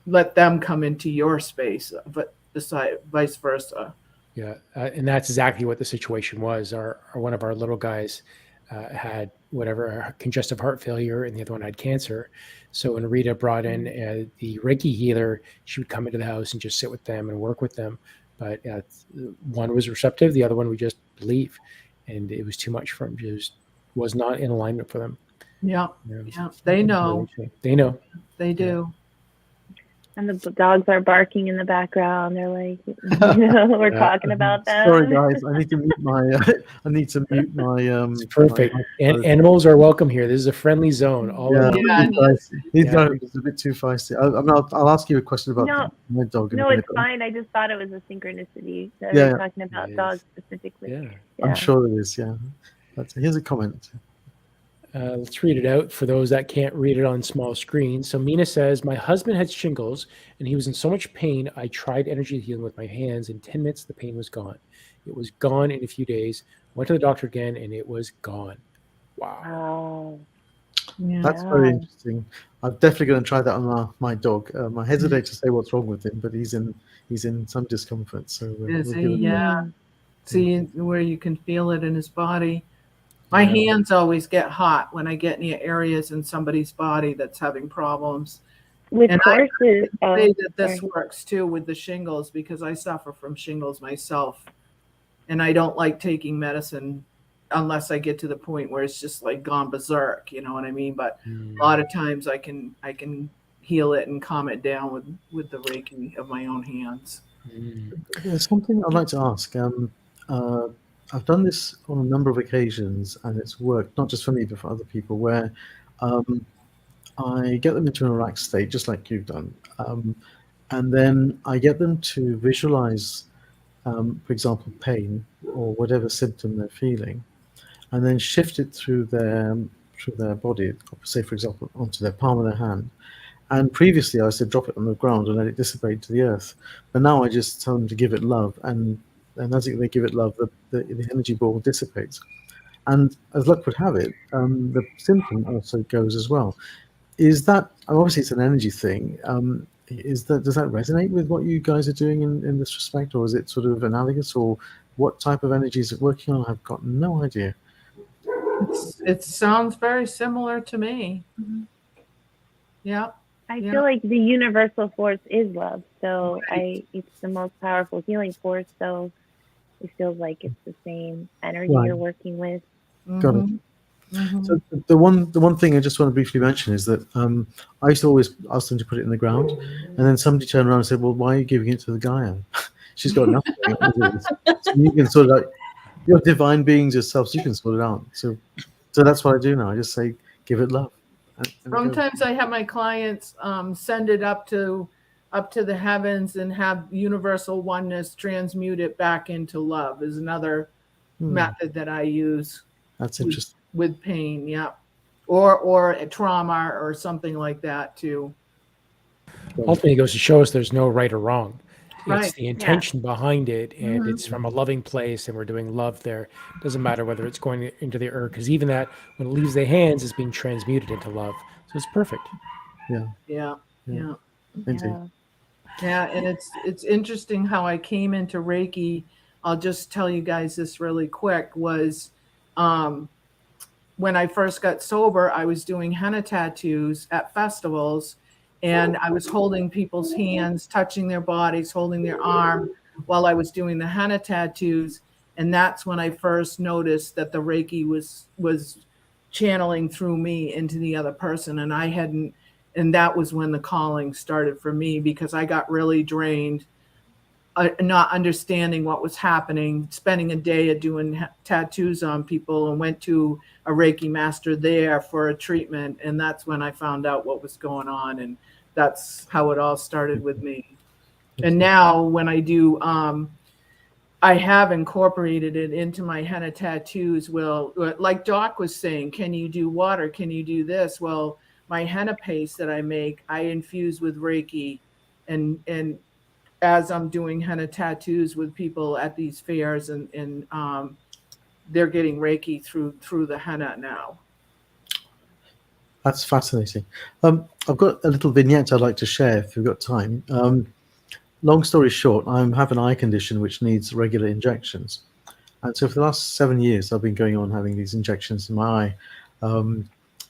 let them come into your space, but vice versa. Yeah, and that's exactly what the situation was. One of our little guys had congestive heart failure, and the other one had cancer. So when Rita brought in the Reiki healer, she would come into the house and just sit with them and work with them. But one was receptive, the other one would just leave, and it was too much for him. Just was not in alignment for them. Yeah, they know. They know. They do. And the dogs are barking in the background. They're like, we're talking about them. Sorry, guys. I need to mute my. It's perfect. And animals are welcome here. This is a friendly zone. All of these guys are just a bit too feisty. I'll ask you a question about my dog. No, it's fine. I just thought it was a synchronicity. So we're talking about dogs specifically. Yeah. I'm sure it is. Yeah. Here's a comment. Let's read it out for those that can't read it on small screens. So Mina says, my husband had shingles and he was in so much pain. I tried energy healing with my hands. In 10 minutes, the pain was gone. It was gone in a few days. Went to the doctor again and it was gone. Wow. That's very interesting. I'm definitely going to try that on my dog. I hesitate to say what's wrong with him, but he's in some discomfort. So see where you can feel it in his body. My hands always get hot when I get near areas in somebody's body that's having problems. With horses, I say that this works too with the shingles because I suffer from shingles myself, and I don't like taking medicine unless I get to the point where it's just like gone berserk. You know what I mean? But a lot of times I can heal it and calm it down with the Reiki of my own hands. There's something I'd like to ask. I've done this on a number of occasions, and it's worked not just for me but for other people. Where I get them into a relaxed state, just like you've done, and then I get them to visualize, for example, pain or whatever symptom they're feeling, and then shift it through their body. Say, for example, onto their palm of their hand. And previously, I said drop it on the ground and let it dissipate to the earth. But now I just tell them to give it love, and as they give it love, the energy ball dissipates. And as luck would have it, the symptom also goes as well. Is that, obviously it's an energy thing, does that resonate with what you guys are doing in this respect, or is it sort of analogous, or what type of energy is it working on? I've got no idea. It sounds very similar to me. Mm-hmm. Yeah. I feel like the universal force is love. So it's the most powerful healing force. So it feels like it's the same energy you're working with. Got it. Mm-hmm. So the one thing I just want to briefly mention is that I used to always ask them to put it in the ground, and then somebody turned around and said, "Well, why are you giving it to the Gaia? She's got nothing." So you can sort of like, you're divine beings yourself, so you can sort it out. So that's what I do now. I just say, give it love. Sometimes I have my clients send it up to the heavens and have universal oneness transmute it back into love is another method that I use. That's interesting. With pain, or a trauma or something like that too. Ultimately, it goes to show us there's no right or wrong. Right. It's the intention behind it, and it's from a loving place, and we're doing love there. It doesn't matter whether it's going into the earth, because even that, when it leaves their hands, is being transmuted into love. So it's perfect. Yeah. Indeed. Yeah, and it's interesting how I came into Reiki. I'll just tell you guys this really quick. Was when I first got sober, I was doing henna tattoos at festivals, and I was holding people's hands, touching their bodies, holding their arm while I was doing the henna tattoos. And that's when I first noticed that the Reiki was channeling through me into the other person. And that was when the calling started for me, because I got really drained, not understanding what was happening, spending a day doing tattoos on people, and went to a Reiki master there for a treatment. And that's when I found out what was going on. And that's how it all started with me. And now when I do, I have incorporated it into my henna tattoos. Well, like Doc was saying, can you do water? Can you do this? Well, my henna paste that I make, I infuse with Reiki, and as I'm doing henna tattoos with people at these fairs, and they're getting Reiki through the henna now. That's fascinating. I've got a little vignette I'd like to share if we've got time. Long story short, I have an eye condition which needs regular injections. And so for the last 7 years, I've been going on having these injections in my eye,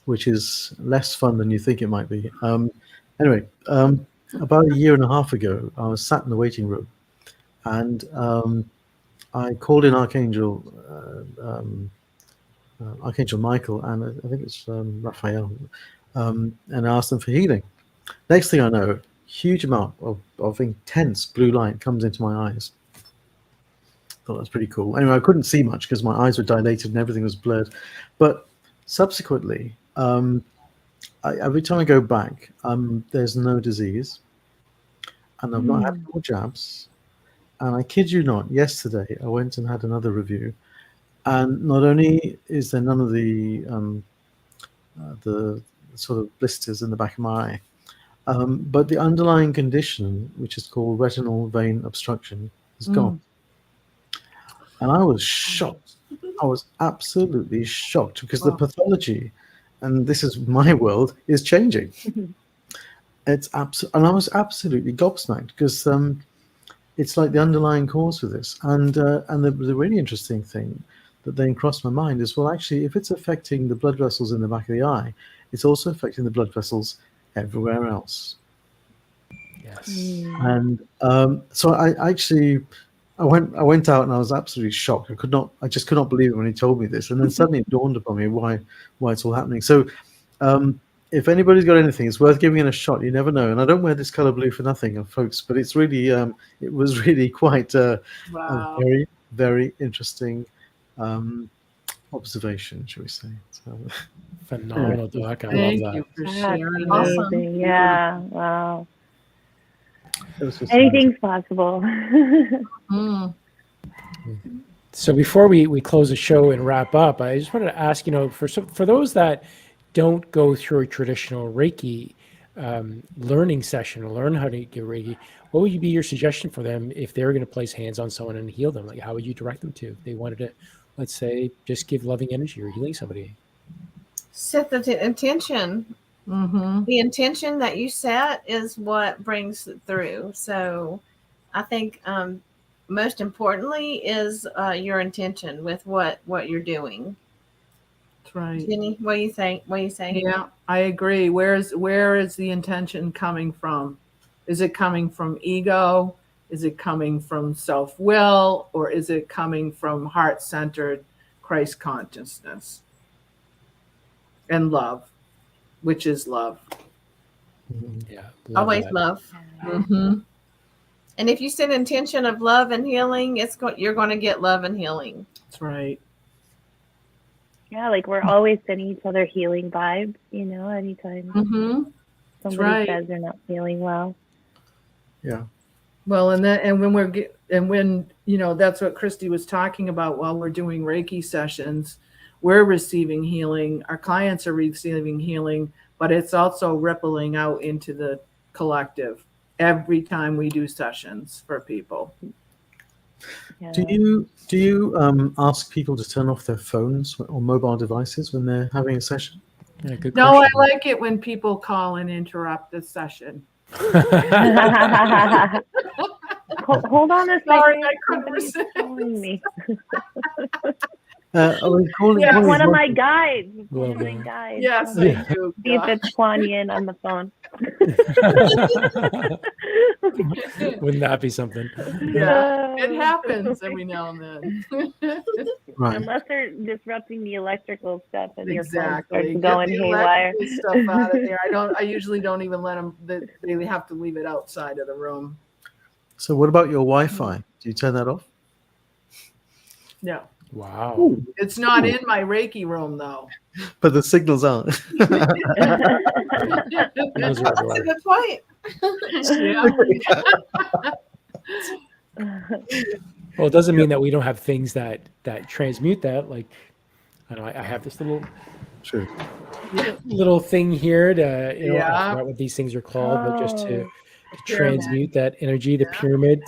which is less fun than you think it might be. Anyway, about a year and a half ago, I was sat in the waiting room, and I called in Archangel Michael, and I think it's Raphael, and I asked them for healing. Next thing I know, huge amount of intense blue light comes into my eyes. Thought that was pretty cool. Anyway, I couldn't see much because my eyes were dilated and everything was blurred. But subsequently, every time I go back, there's no disease, and I've not had more jabs. And I kid you not, yesterday I went and had another review, and not only is there none of the sort of blisters in the back of my eye, but the underlying condition, which is called retinal vein obstruction, is gone. And I was shocked. I was absolutely shocked because the pathology, and this is my world, is changing. And I was absolutely gobsmacked because it's like the underlying cause for this. And the really interesting thing that then crossed my mind is, well, actually, if it's affecting the blood vessels in the back of the eye, it's also affecting the blood vessels everywhere else. Yes. And so I went out and I was absolutely shocked. I just could not believe it when he told me this. And then suddenly it dawned upon me why it's all happening. So if anybody's got anything, it's worth giving it a shot. You never know. And I don't wear this color blue for nothing, folks, but it's really, it was really quite a very, very interesting observation, shall we say. So, phenomenal, Doc. I Thank love that. you for sharing. Awesome. Yeah. Wow. Anything's possible. So before we close the show and wrap up, I just wanted to ask, for those that don't go through a traditional Reiki learning session or learn how to get Reiki, what would be your suggestion for them if they're going to place hands on someone and heal them? Like, how would you direct them to if they wanted to, let's say, just give loving energy or healing somebody? Set the intention. The intention that you set is what brings it through. So I think most importantly is your intention with what you're doing. That's right. Jenny, what do you think? What do you say? Yeah, I agree. Where is the intention coming from? Is it coming from ego? Is it coming from self-will? Or is it coming from heart-centered Christ consciousness and love, which is love? Yeah, always that. Love. And if you set intention of love and healing, you're going to get love and healing. That's right. Yeah, like we're always sending each other healing vibes, anytime somebody says they're not feeling well. Yeah. Well, and when that's what Kristie was talking about while we're doing Reiki sessions, we're receiving healing, our clients are receiving healing, but it's also rippling out into the collective every time we do sessions for people. Yeah. Do you ask people to turn off their phones or mobile devices when they're having a session? Yeah, good No, question. I like it when people call and interrupt the session. Hold on a second. Sorry, I couldn't Somebody's resist. calling me. One of my guides. Love One of my that. guides. Yes, I do. See if it's Kuan Yin on the phone. Wouldn't that be something? Yeah, it happens every now and then. Right. Unless they're disrupting the electrical stuff and your phone Exactly. starts going Get the haywire. electrical stuff out of there. I usually don't even let them. They have to leave it outside of the room. So what about your Wi-Fi? Do you turn that off? No. Wow. It's not in my Reiki room though. But the signals aren't. Those are That's a good point. Well, it doesn't mean that we don't have things that transmute that. Like, I have this little thing here to, I forgot what these things are called, but just to transmute that energy, the pyramid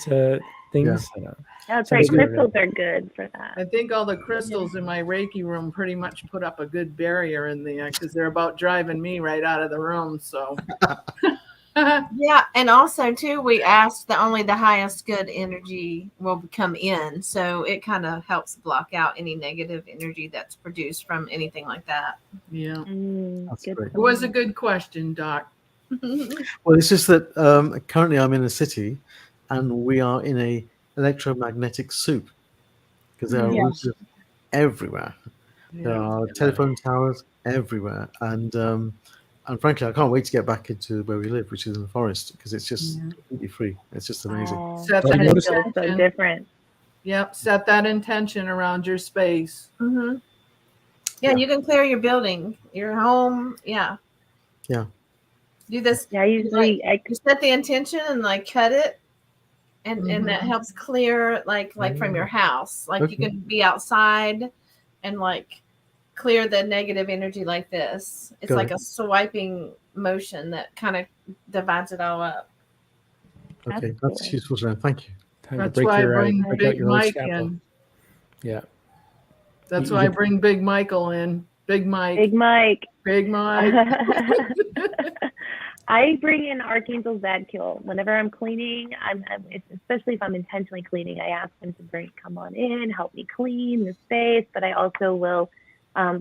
things. That's right. Crystals are good for that. I think all the crystals in my Reiki room pretty much put up a good barrier in there because they're about driving me right out of the room. So. Yeah, and also too, we asked that only the highest good energy will come in, so it kind of helps block out any negative energy that's produced from anything like that. Yeah, That's great. it was a good question, Doc. Well, it's just that currently I'm in a city, and we are in a electromagnetic soup because there are routers everywhere. There are telephone towers everywhere, and And frankly, I can't wait to get back into where we live, which is in the forest, because it's just completely free. It's just amazing. Set Well, that you notice- Feels so different. Yep, set that intention around your space. Mm-hmm. Yeah, you can clear your building, your home. Yeah. Yeah. Do this. Yeah, usually you set the intention and like cut it, and that helps clear like from your house. Like you can be outside and like clear the negative energy like this. It's like a swiping motion that kind of divides it all up. Okay, that's useful to know. Thank you. That's why I bring Big Mike in. Yeah. That's why I bring Big Michael in. Big Mike. Big Mike. Big Mike. I bring in Archangel Zadkiel whenever I'm cleaning. Especially if I'm intentionally cleaning, I ask him to come on in, help me clean the space. But I also will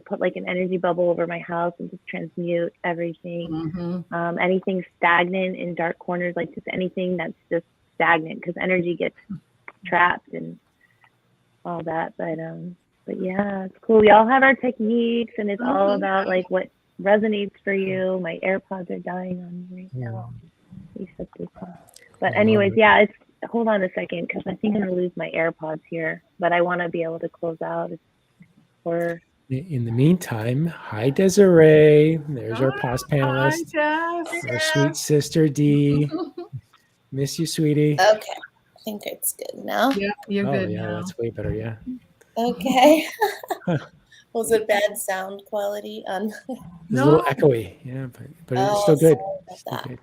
put like an energy bubble over my house and just transmute everything. Anything stagnant in dark corners, like just anything that's just stagnant, because energy gets trapped and all that. But yeah, it's cool. We all have our techniques, and it's all about like what resonates for you. My AirPods are dying on me right now. But anyways, yeah, hold on a second, because I think I'm gonna lose my AirPods here, but I want to be able to close out. In the meantime, hi Desiree. There's our past panelist. Hi, Jess. Our sweet sister Dee. Miss you, sweetie. Okay, I think it's good now. Yeah, you're good now. That's way better. Yeah. Okay. Was it bad sound quality? It's a little echoey. Yeah, but it's still good. Sorry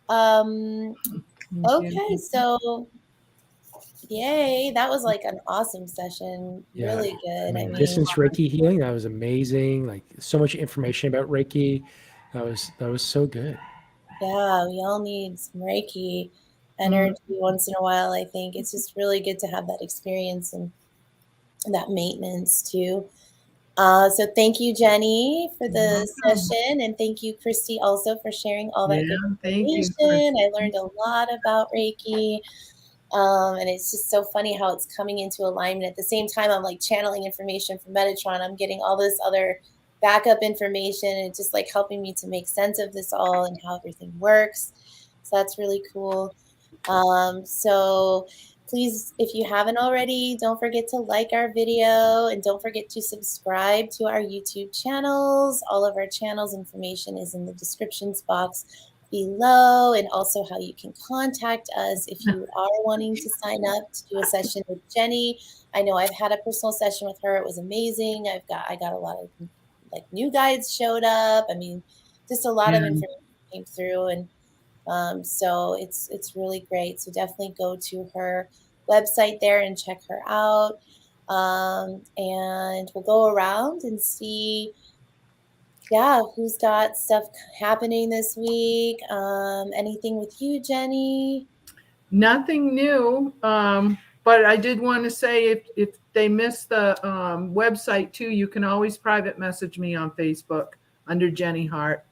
about that. Okay, so yay, that was like an awesome session. Yeah. Really good. I mean, Distance Reiki Healing, that was amazing. Like so much information about Reiki. That was so good. Yeah, we all need some Reiki energy once in a while. I think it's just really good to have that experience and that maintenance too. So thank you, Jenny, for the session, and thank you, Kristie, also for sharing all that good information. I learned a lot about Reiki, and it's just so funny how it's coming into alignment. At the same time, I'm like channeling information from Metatron. I'm getting all this other backup information, and it's just like helping me to make sense of this all and how everything works. So that's really cool. So please, if you haven't already, don't forget to like our video, and don't forget to subscribe to our YouTube channels. All of our channels information is in the descriptions box below, and also how you can contact us if you are wanting to sign up to do a session with Jenny. I know I've had a personal session with her. It was amazing. I got a lot of like new guides showed up. I mean, just a lot of information came through, and so it's really great. So definitely go to her website there and check her out. And we'll go around and see, who's got stuff happening this week. Anything with you, Jenny? Nothing new. But I did want to say if they missed the website too, you can always private message me on Facebook under Jenny Harte.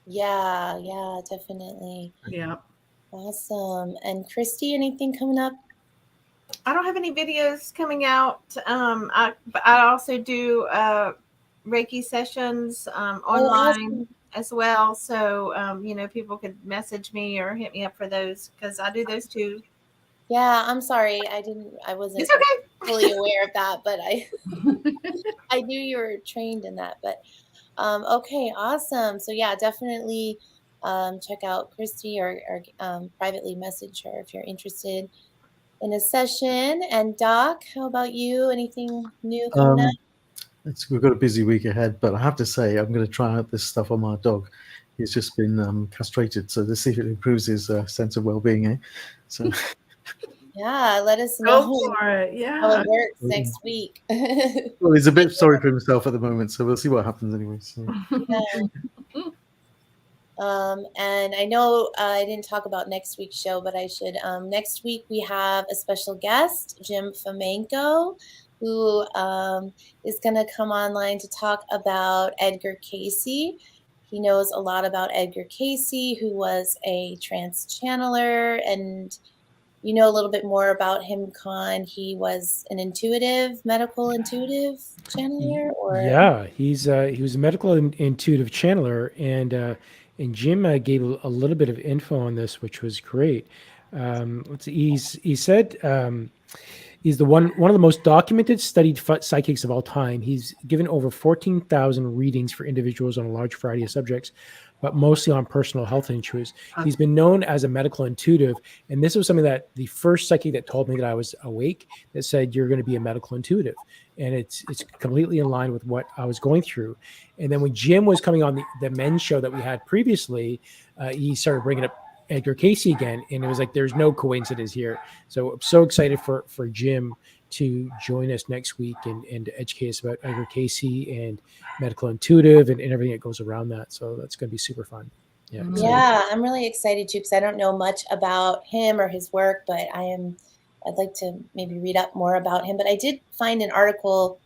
Yeah, definitely. Yeah. Awesome. And Kristie, anything coming up? I don't have any videos coming out. I also do Reiki sessions online as well. So, people could message me or hit me up for those, because I do those too. Yeah, I'm sorry. I wasn't fully aware of that, but I knew you were trained in that. But okay, awesome. So yeah, definitely check out Kristie or privately message her if you're interested in a session. And Doc, how about you? Anything new coming up? We've got a busy week ahead, but I have to say I'm going to try out this stuff on my dog. He's just been castrated, so let's see if it improves his sense of well-being. So yeah, let us know for it. Yeah, how it works next week. Well, he's a bit sorry for himself at the moment, so we'll see what happens anyway. So. Yeah. And I know I didn't talk about next week's show, but I should. Next week we have a special guest, Jim Fomenko, who is going to come online to talk about Edgar Cayce. He knows a lot about Edgar Cayce, who was a trance channeler and you know a little bit more about him, Con. He was an medical intuitive channeler, or yeah, he was a medical intuitive channeler, and Jim gave a little bit of info on this, which was great. Let's see, he said he's one of the most documented, studied psychics of all time. He's given over 14,000 readings for individuals on a large variety of subjects, but mostly on personal health issues. He's been known as a medical intuitive, and this was something that the first psychic that told me that I was awake that said you're going to be a medical intuitive, and it's completely in line with what I was going through. And then when Jim was coming on the men's show that we had previously, he started bringing up Edgar Cayce again, and it was like there's no coincidence here. So I'm so excited for Jim to join us next week and educate us about Edgar Cayce and medical intuitive and everything that goes around that. So that's going to be super fun. Yeah, I'm really excited too, because I don't know much about him or his work, but I'd like to maybe read up more about him. But I did find an article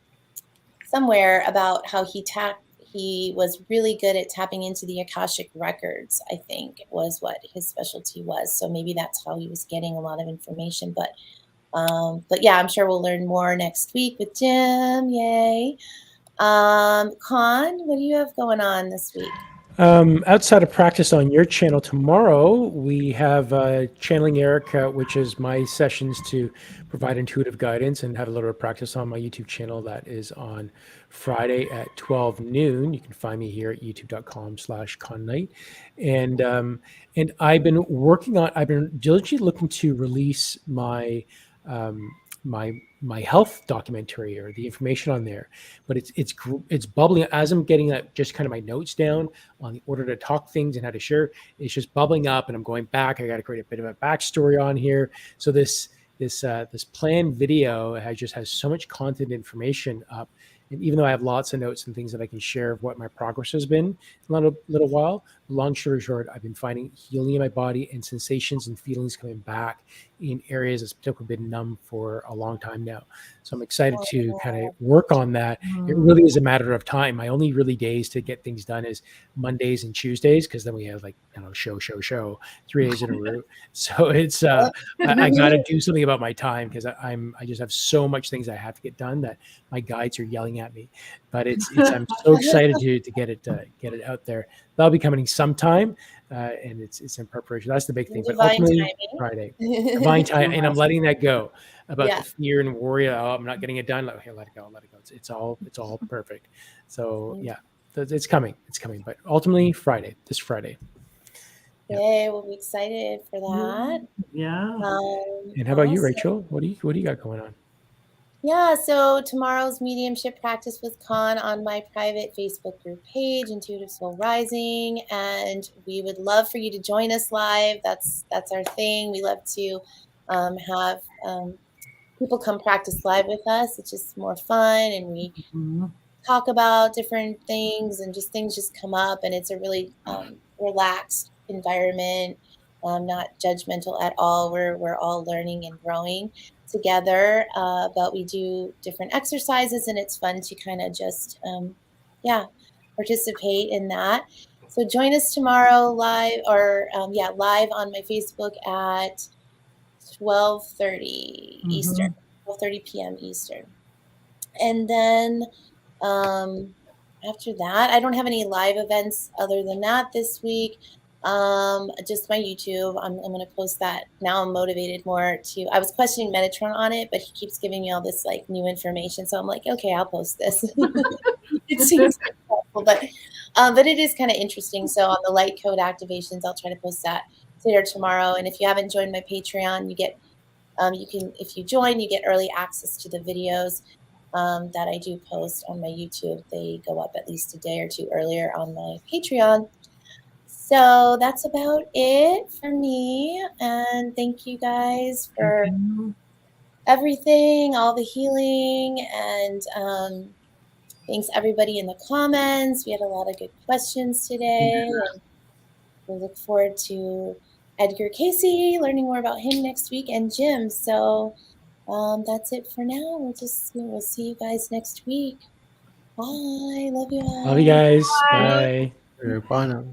somewhere about how he was really good at tapping into the Akashic records, I think was what his specialty was. So maybe that's how he was getting a lot of information. But yeah, I'm sure we'll learn more next week with Jim. Yay. Con, what do you have going on this week? Outside of practice on your channel tomorrow, we have Channeling Erica, which is my sessions to provide intuitive guidance and have a little practice on my YouTube channel. That is on Friday at 12 noon. You can find me here at youtube.com/connight. And I've been diligently looking to release my my health documentary or the information on there, but it's bubbling as I'm getting just kind of my notes down on the order to talk things and how to share. It's just bubbling up, and I'm going back. I got to create a bit of a backstory on here. So this planned video has so much content information up. And even though I have lots of notes and things that I can share of what my progress has been in a little while, long story short, I've been finding healing in my body and sensations and feelings coming back in areas that's particularly been numb for a long time now. So I'm excited to kind of work on that. It really is a matter of time. My only really days to get things done is Mondays and Tuesdays, because then we have show 3 days in a row. So it's I got to do something about my time, because I just have so much things I have to get done that my guides are yelling at me. But I'm so excited to get it out there. That'll be coming sometime, and it's in preparation. That's the big thing. But ultimately, Friday, divine time, and I'm letting that go about the fear and worry. Oh, I'm not getting it done. Okay, let it go. It's all perfect. So yeah, it's coming. But ultimately, this Friday. Yay, we'll be excited for that. Yeah. And how about you, Rachel? What do you got going on? Yeah, so tomorrow's mediumship practice with Con on my private Facebook group page, Intuitive Soul Rising, and we would love for you to join us live. That's our thing. We love to have people come practice live with us. It's just more fun, and we talk about different things, and things just come up, and it's a really relaxed environment, not judgmental at all. We're all learning and growing together, but we do different exercises, and it's fun to kind of just participate in that. So join us tomorrow live, or live on my Facebook at 12:30 Eastern, 12:30 p.m. Eastern. And then after that, I don't have any live events other than that this week. Just my YouTube. I'm going to post that. Now I'm motivated more I was questioning Metatron on it, but he keeps giving me all this new information. So I'm like, okay, I'll post this. It seems helpful, but it is kind of interesting. So on the light code activations, I'll try to post that later tomorrow. And if you haven't joined my Patreon, you get, if you join, you get early access to the videos that I do post on my YouTube. They go up at least a day or two earlier on my Patreon. So that's about it for me. And thank you guys for everything, all the healing, and thanks everybody in the comments. We had a lot of good questions today. And we look forward to Edgar Cayce, learning more about him next week, and Jim. So that's it for now. We'll see you guys next week. Bye. Love you all. Love you guys. Bye. Bye now.